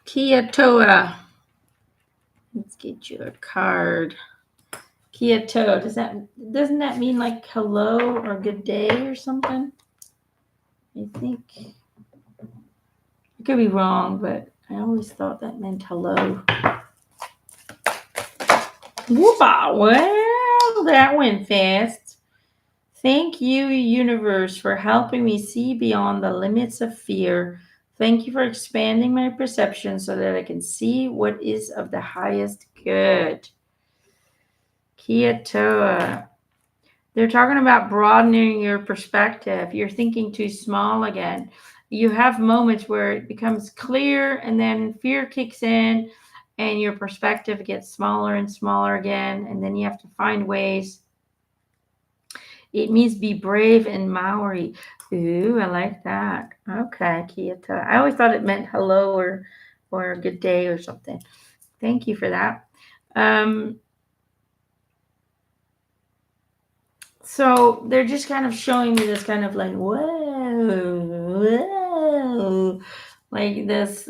A: Kia Toa. Let's get you a card. Kia Toa. Doesn't that mean like hello or good day or something? I think I could be wrong, but I always thought that meant hello. Whoopah! Well, that went fast. Thank you, universe, for helping me see beyond the limits of fear. Thank you for expanding my perception so that I can see what is of the highest good. Kia Toa. They're talking about broadening your perspective. You're thinking too small again. You have moments where it becomes clear, and then fear kicks in and your perspective gets smaller and smaller again. And then you have to find ways. It means be brave in Maori. Ooh, I like that. Okay, Kia Toa. I always thought it meant hello or good day or something. Thank you for that. So they're just kind of showing me this kind of like, whoa, like this,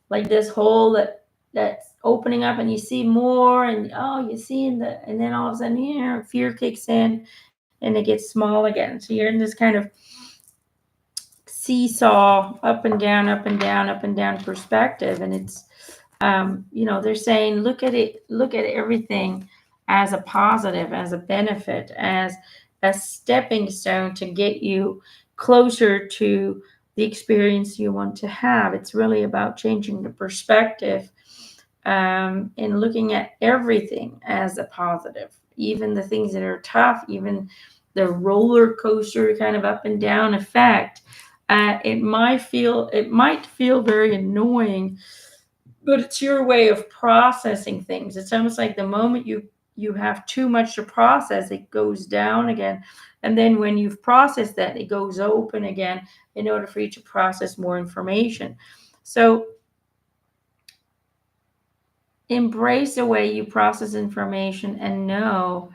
A: like this hole that's opening up, and you see more, and oh, you see and then all of a sudden, fear kicks in, and it gets small again. So you're in this kind of seesaw, up and down, up and down, up and down perspective, and it's they're saying look at everything as a positive, as a benefit, as a stepping stone to get you closer to the experience you want to have. It's really about changing the perspective, and looking at everything as a positive, even the things that are tough, even the roller coaster kind of up and down effect. It might feel very annoying, but it's your way of processing things. It's almost like the moment you have too much to process, it goes down again, and then when you've processed that, it goes open again in order for you to process more information. So embrace the way you process information, and know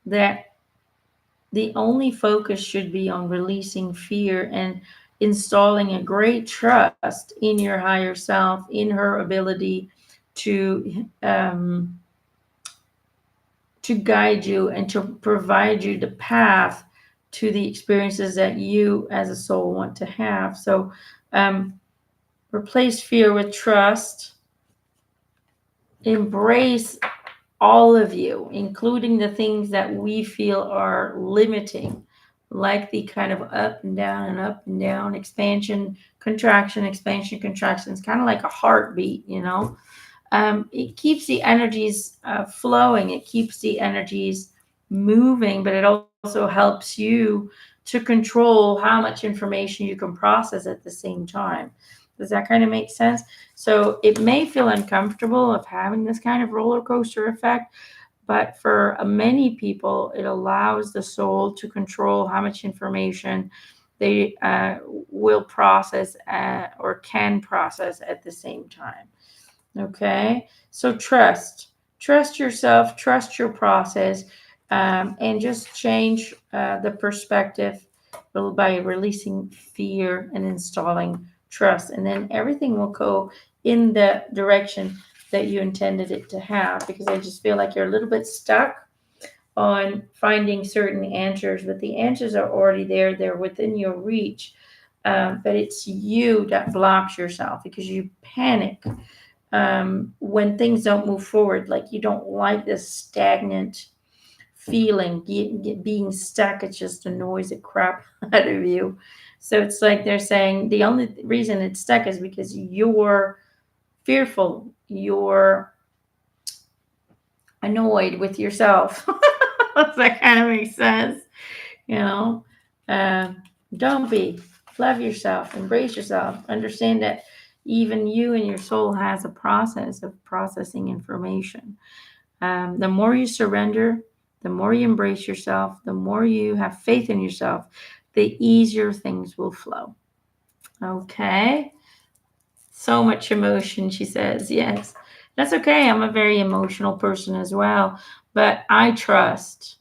A: that the only focus should be on releasing fear and installing a great trust in your higher self, in her ability to guide you and to provide you the path to the experiences that you as a soul want to have. So replace fear with trust. Embrace all of you, including the things that we feel are limiting, like the kind of up and down, expansion, contraction, expansion, contraction. It's kind of like a heartbeat, It keeps the energies flowing, it keeps the energies moving, but it also helps you to control how much information you can process at the same time. Does that kind of make sense? So it may feel uncomfortable of having this kind of roller coaster effect, but for many people, it allows the soul to control how much information they will process or can process at the same time. Okay, so trust yourself, trust your process, and just change the perspective by releasing fear and installing trust, and then everything will go in the direction that you intended it to have. Because I just feel like you're a little bit stuck on finding certain answers, but the answers are already there, they're within your reach. But it's you that blocks yourself because you panic when things don't move forward, like you don't like this stagnant feeling, being stuck. It just annoys the crap out of you. So it's like they're saying the only reason it's stuck is because you're fearful, you're annoyed with yourself. That kind of makes sense, you know. Uh, don't be. Love yourself, embrace yourself, understand that even you and your soul has a process of processing information. The more you surrender, the more you embrace yourself, the more you have faith in yourself, the easier things will flow. Okay. So much emotion, she says. Yes. That's okay. I'm a very emotional person as well. But I trust,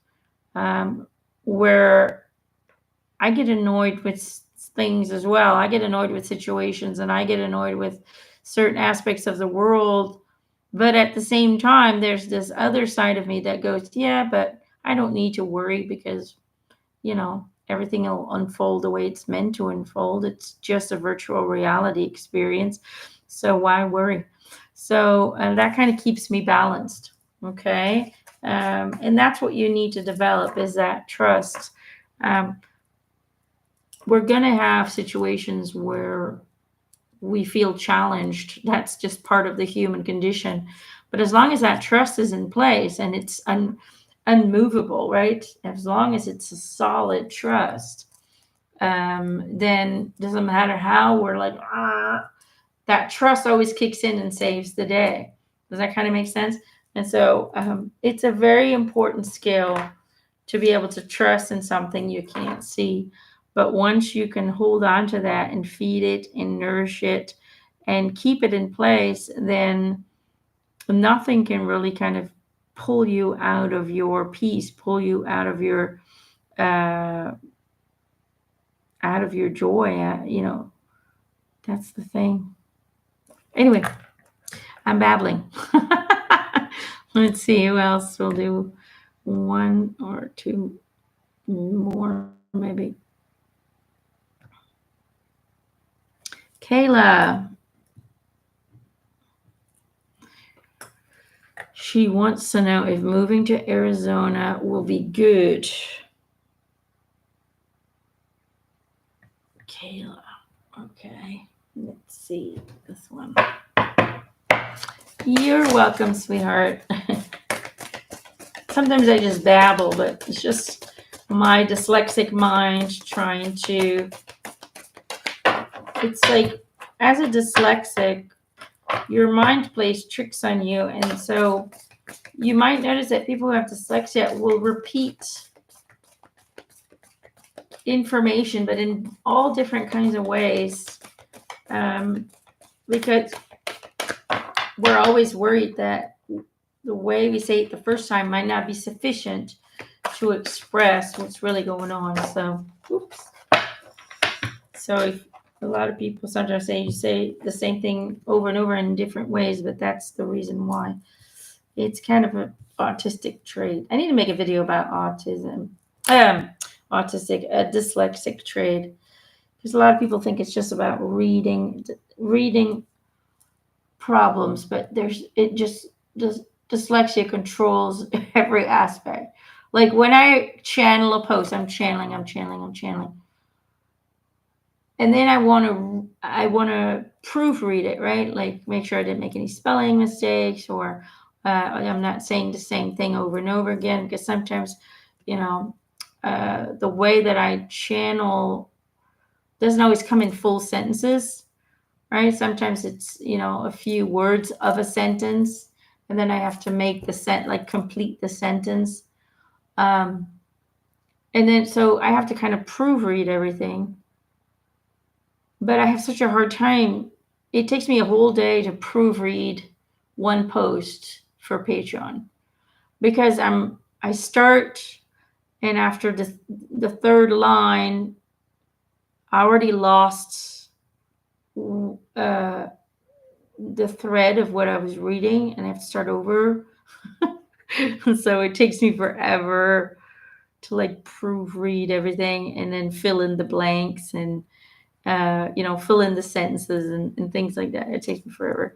A: where I get annoyed with things as well. I get annoyed with situations and I get annoyed with certain aspects of the world. But at the same time, there's this other side of me that goes, yeah, but I don't need to worry because, everything will unfold the way it's meant to unfold. It's just a virtual reality experience. So why worry? So that kind of keeps me balanced. Okay. And that's what you need to develop is that trust. Um, we're going to have situations where we feel challenged. That's just part of the human condition. But as long as that trust is in place and it's unmovable, right? As long as it's a solid trust, then doesn't matter how we're like, that trust always kicks in and saves the day. Does that kind of make sense? And so it's a very important skill to be able to trust in something you can't see. But once you can hold on to that and feed it and nourish it and keep it in place, then nothing can really kind of pull you out of your peace, pull you uh, out of your joy. That's the thing. Anyway, I'm babbling. Let's see who else will do one or two more, maybe. Kayla. She wants to know if moving to Arizona will be good. Kayla. Okay. Let's see this one. You're welcome, sweetheart. Sometimes I just babble, but it's just my dyslexic mind trying to. It's like, as a dyslexic, your mind plays tricks on you. And so you might notice that people who have dyslexia will repeat information, but in all different kinds of ways, because we're always worried that the way we say it the first time might not be sufficient to express what's really going on. So, oops. So if a lot of people sometimes say you say the same thing over and over in different ways, but that's the reason why. It's kind of an autistic trait. I need to make a video about autism. A dyslexic trait, because a lot of people think it's just about reading problems, but dyslexia controls every aspect. Like when I channel a post, I'm channeling, and then I want to proofread it, right? Like make sure I didn't make any spelling mistakes, or I'm not saying the same thing over and over again, because sometimes, the way that I channel doesn't always come in full sentences, right? Sometimes it's, a few words of a sentence, and then I have to make complete the sentence. And then, so I have to kind of proofread everything. But I have such a hard time. It takes me a whole day to proofread one post for Patreon, because I start, and after the third line, I already lost the thread of what I was reading, and I have to start over. So it takes me forever to proofread everything and then fill in the blanks and fill in the sentences and things like that. It takes me forever.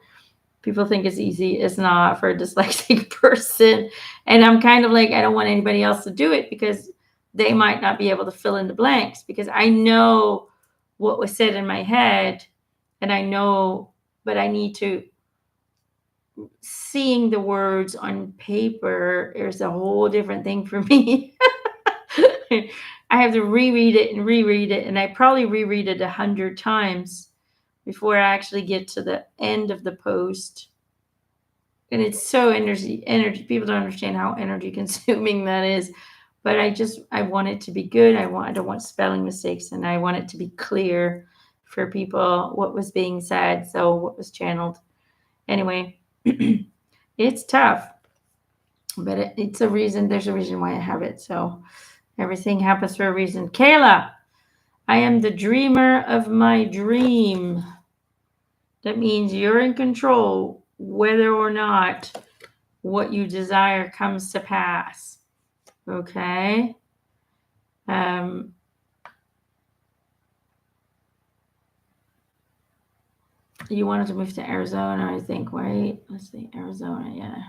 A: People think it's easy. It's not for a dyslexic person. And I'm kind of like, I don't want anybody else to do it because they might not be able to fill in the blanks because I know what was said in my head and I know, but I need to seeing the words on paper is a whole different thing for me. I have to reread it, and I probably reread it 100 times before I actually get to the end of the post. And it's so energy. People don't understand how energy consuming that is. But I want it to be good. I don't want spelling mistakes, and I want it to be clear for people what was being said. So what was channeled. Anyway, it's tough, but it's a reason. There's a reason why I have it. So everything happens for a reason. Kayla, I am the dreamer of my dream. That means you're in control whether or not what you desire comes to pass. Okay? You wanted to move to Arizona, I think, right? Let's see, Arizona, yeah.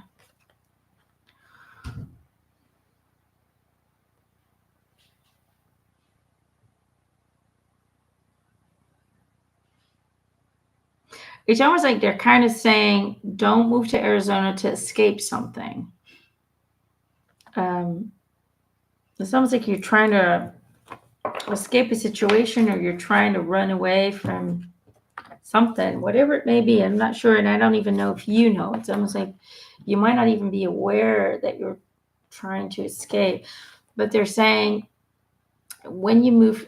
A: It's almost like they're kind of saying, don't move to Arizona to escape something. It's almost like you're trying to escape a situation or you're trying to run away from something, whatever it may be. I'm not sure, and I don't even know if you know. It's almost like you might not even be aware that you're trying to escape. But they're saying when you move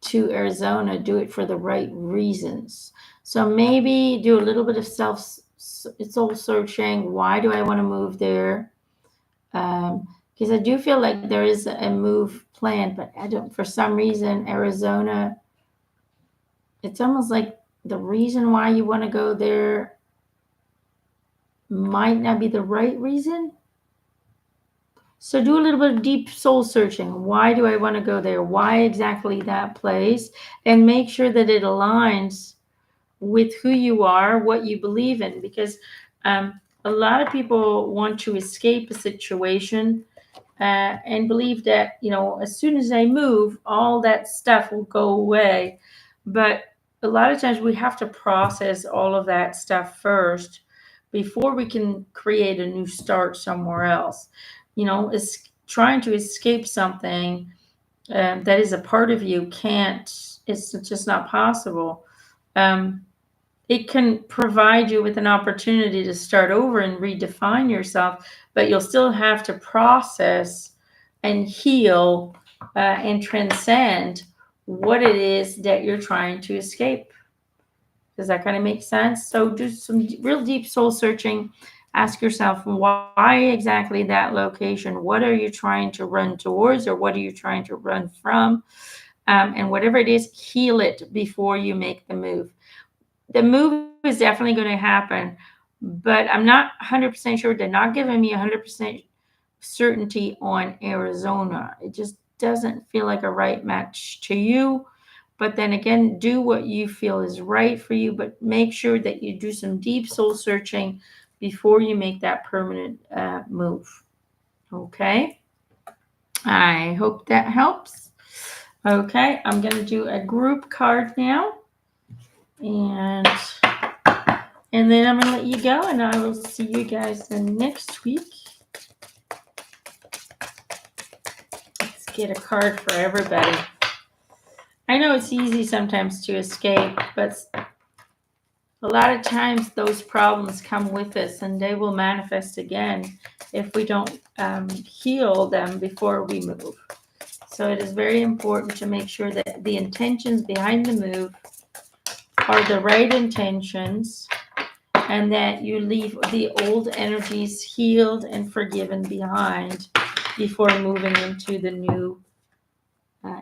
A: to Arizona, do it for the right reasons. So maybe do a little bit of soul searching. Why do I want to move there? Because I do feel like there is a move planned, but I don't. For some reason, Arizona. It's almost like the reason why you want to go there might not be the right reason. So do a little bit of deep soul searching. Why do I want to go there? Why exactly that place? And make sure that it aligns with who you are, what you believe in. Because a lot of people want to escape a situation and believe that, as soon as I move, all that stuff will go away. But a lot of times we have to process all of that stuff first before we can create a new start somewhere else. Is trying to escape something that is a part of you it's just not possible. It can provide you with an opportunity to start over and redefine yourself, but you'll still have to process and heal and transcend what it is that you're trying to escape. Does that kind of make sense? So do some real deep soul searching. Ask yourself, why exactly that location? What are you trying to run towards, or what are you trying to run from? And whatever it is, heal it before you make the move. The move is definitely going to happen, but I'm not 100% sure. They're not giving me 100% certainty on Arizona. It just doesn't feel like a right match to you. But then again, do what you feel is right for you, but make sure that you do some deep soul searching before you make that permanent move. Okay? I hope that helps. Okay, I'm going to do a group card now. And then I'm going to let you go, and I will see you guys next week. Let's get a card for everybody. I know it's easy sometimes to escape, but a lot of times those problems come with us, and they will manifest again if we don't heal them before we move. So it is very important to make sure that the intentions behind the move are the right intentions, and that you leave the old energies healed and forgiven behind before moving into the new,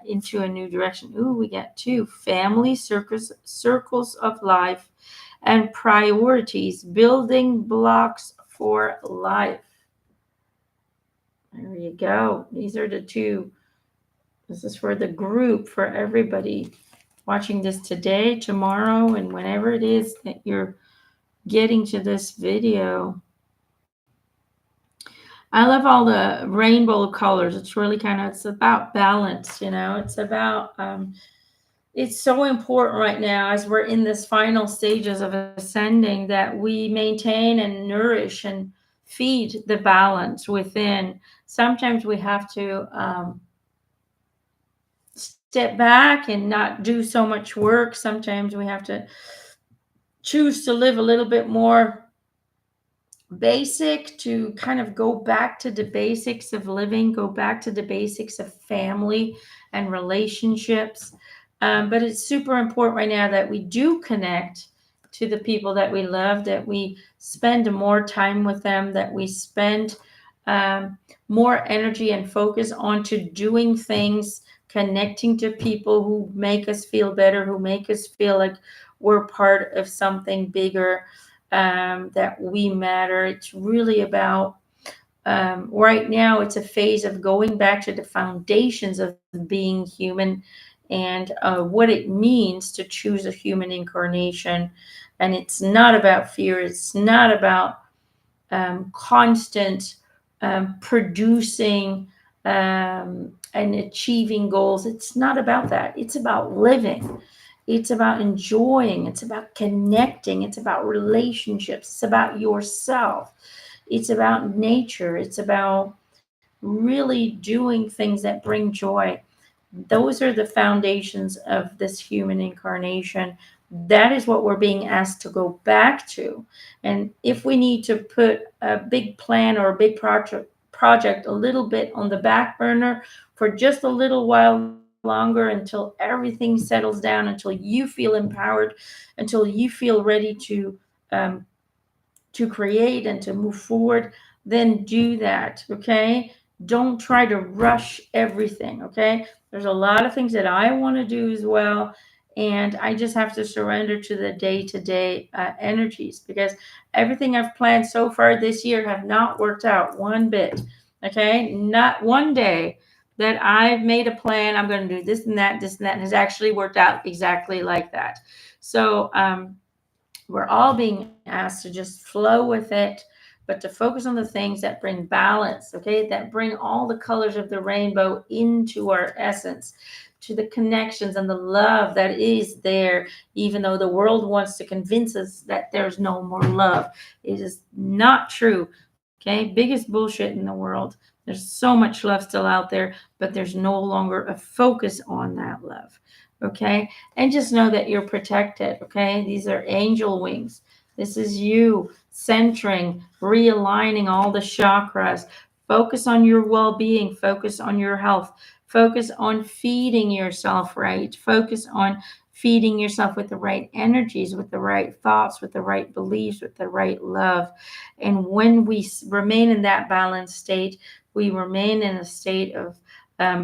A: into a new direction. Ooh, we got two: family, circles of life, and priorities, building blocks for life. There you go. These are the two. This is for the group, for everybody watching this today, tomorrow, and whenever it is that you're getting to this video. I love all the rainbow colors. It's really kind of, it's about balance, it's about, it's so important right now as we're in this final stages of ascending that we maintain and nourish and feed the balance within. Sometimes we have to step back and not do so much work. Sometimes we have to choose to live a little bit more basic, to kind of go back to the basics of living, go back to the basics of family and relationships. But it's super important right now that we do connect to the people that we love, that we spend more time with them, that we spend more energy and focus onto doing things, connecting to people who make us feel better, who make us feel like we're part of something bigger, that we matter. It's really about, right now, it's a phase of going back to the foundations of being human and what it means to choose a human incarnation. And it's not about fear, it's not about constant producing and achieving goals. It's not about that. It's about living. It's about enjoying. It's about connecting. It's about relationships. It's about yourself. It's about nature. It's about really doing things that bring joy. Those are the foundations of this human incarnation. That is what we're being asked to go back to. And if we need to put a big plan or a big project a little bit on the back burner for just a little while longer, until everything settles down, until you feel empowered, until you feel ready um, to create and to move forward, then do that. Okay. Don't try to rush everything. Okay. There's a lot of things that I want to do as well. And I just have to surrender to the day to day energies, because everything I've planned so far this year have not worked out one bit. Okay. Not one day that I've made a plan, I'm going to do this and that has actually worked out exactly like that. So, we're all being asked to just flow with it, but to focus on the things that bring balance, okay, that bring all the colors of the rainbow into our essence, to the connections and the love that is there, even though the world wants to convince us that there's no more love. It is not true. Okay, biggest bullshit in the world. There's so much love still out there, but there's no longer a focus on that love. Okay, and just know that you're protected. Okay, these are angel wings. This is you centering, realigning all the chakras. Focus on your well-being, focus on your health, focus on feeding yourself right, focus on feeding yourself with the right energies, with the right thoughts, with the right beliefs, with the right love. And when we remain in that balanced state, we remain in a state of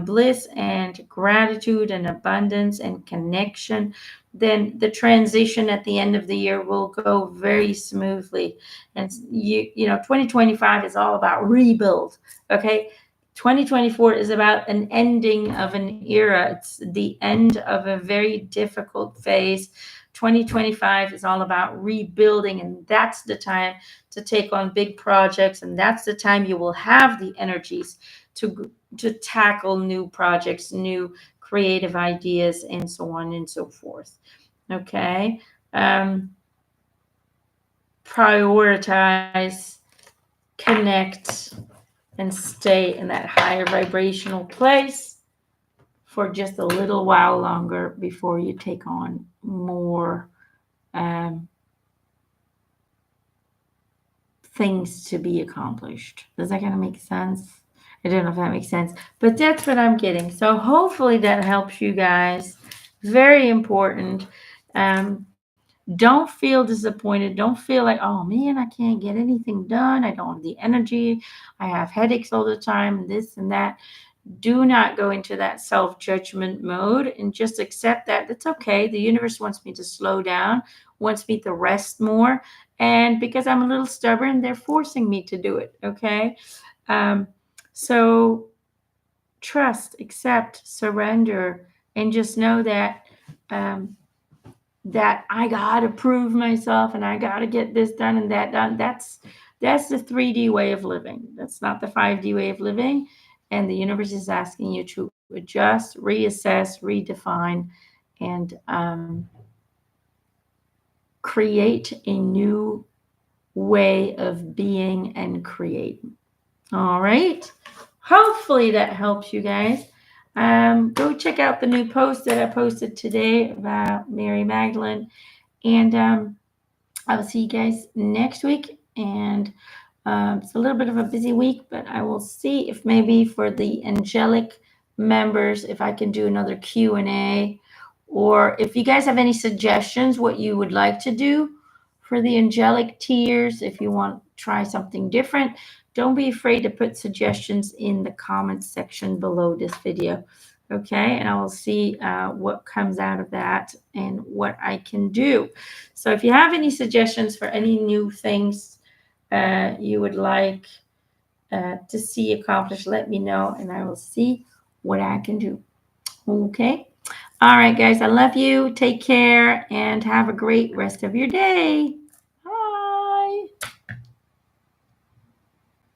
A: bliss and gratitude and abundance and connection, then the transition at the end of the year will go very smoothly. And 2025 is all about rebuild. Okay. 2024 is about an ending of an era. It's the end of a very difficult phase. 2025 is all about rebuilding, and that's the time to take on big projects, and that's the time you will have the energies to tackle new projects, new creative ideas, and so on and so forth. Okay. Um, Prioritize, connect, and stay in that higher vibrational place for just a little while longer before you take on more um, things to be accomplished. Does that kind of make sense? I don't know if that makes sense, but that's what I'm getting. So hopefully that helps you guys. Very important. Don't feel disappointed. Don't feel like, oh man, I can't get anything done. I don't have the energy. I have headaches all the time, this and that. Do not go into that self judgment mode, and just accept that it's okay. The universe wants me to slow down, wants me to rest more. And because I'm a little stubborn, they're forcing me to do it. Okay. Um, so trust, accept, surrender, and just know that um, that I got to prove myself and I got to get this done and that done. That's the 3D way of living. That's not the 5D way of living. And the universe is asking you to adjust, reassess, redefine, and create a new way of being and creating. All right. Hopefully that helps you guys. Go check out the new post that I posted today about Mary Magdalene. And I will see you guys next week. And it's a little bit of a busy week, but I will see if maybe for the angelic members, if I can do another Q&A, or if you guys have any suggestions what you would like to do for the angelic tiers, if you want to try something different, don't be afraid to put suggestions in the comments section below this video. Okay, and I will see what comes out of that and what I can do. So if you have any suggestions for any new things you would like to see accomplished, let me know and I will see what I can do. Okay. All right, guys. I love you. Take care and have a great rest of your day.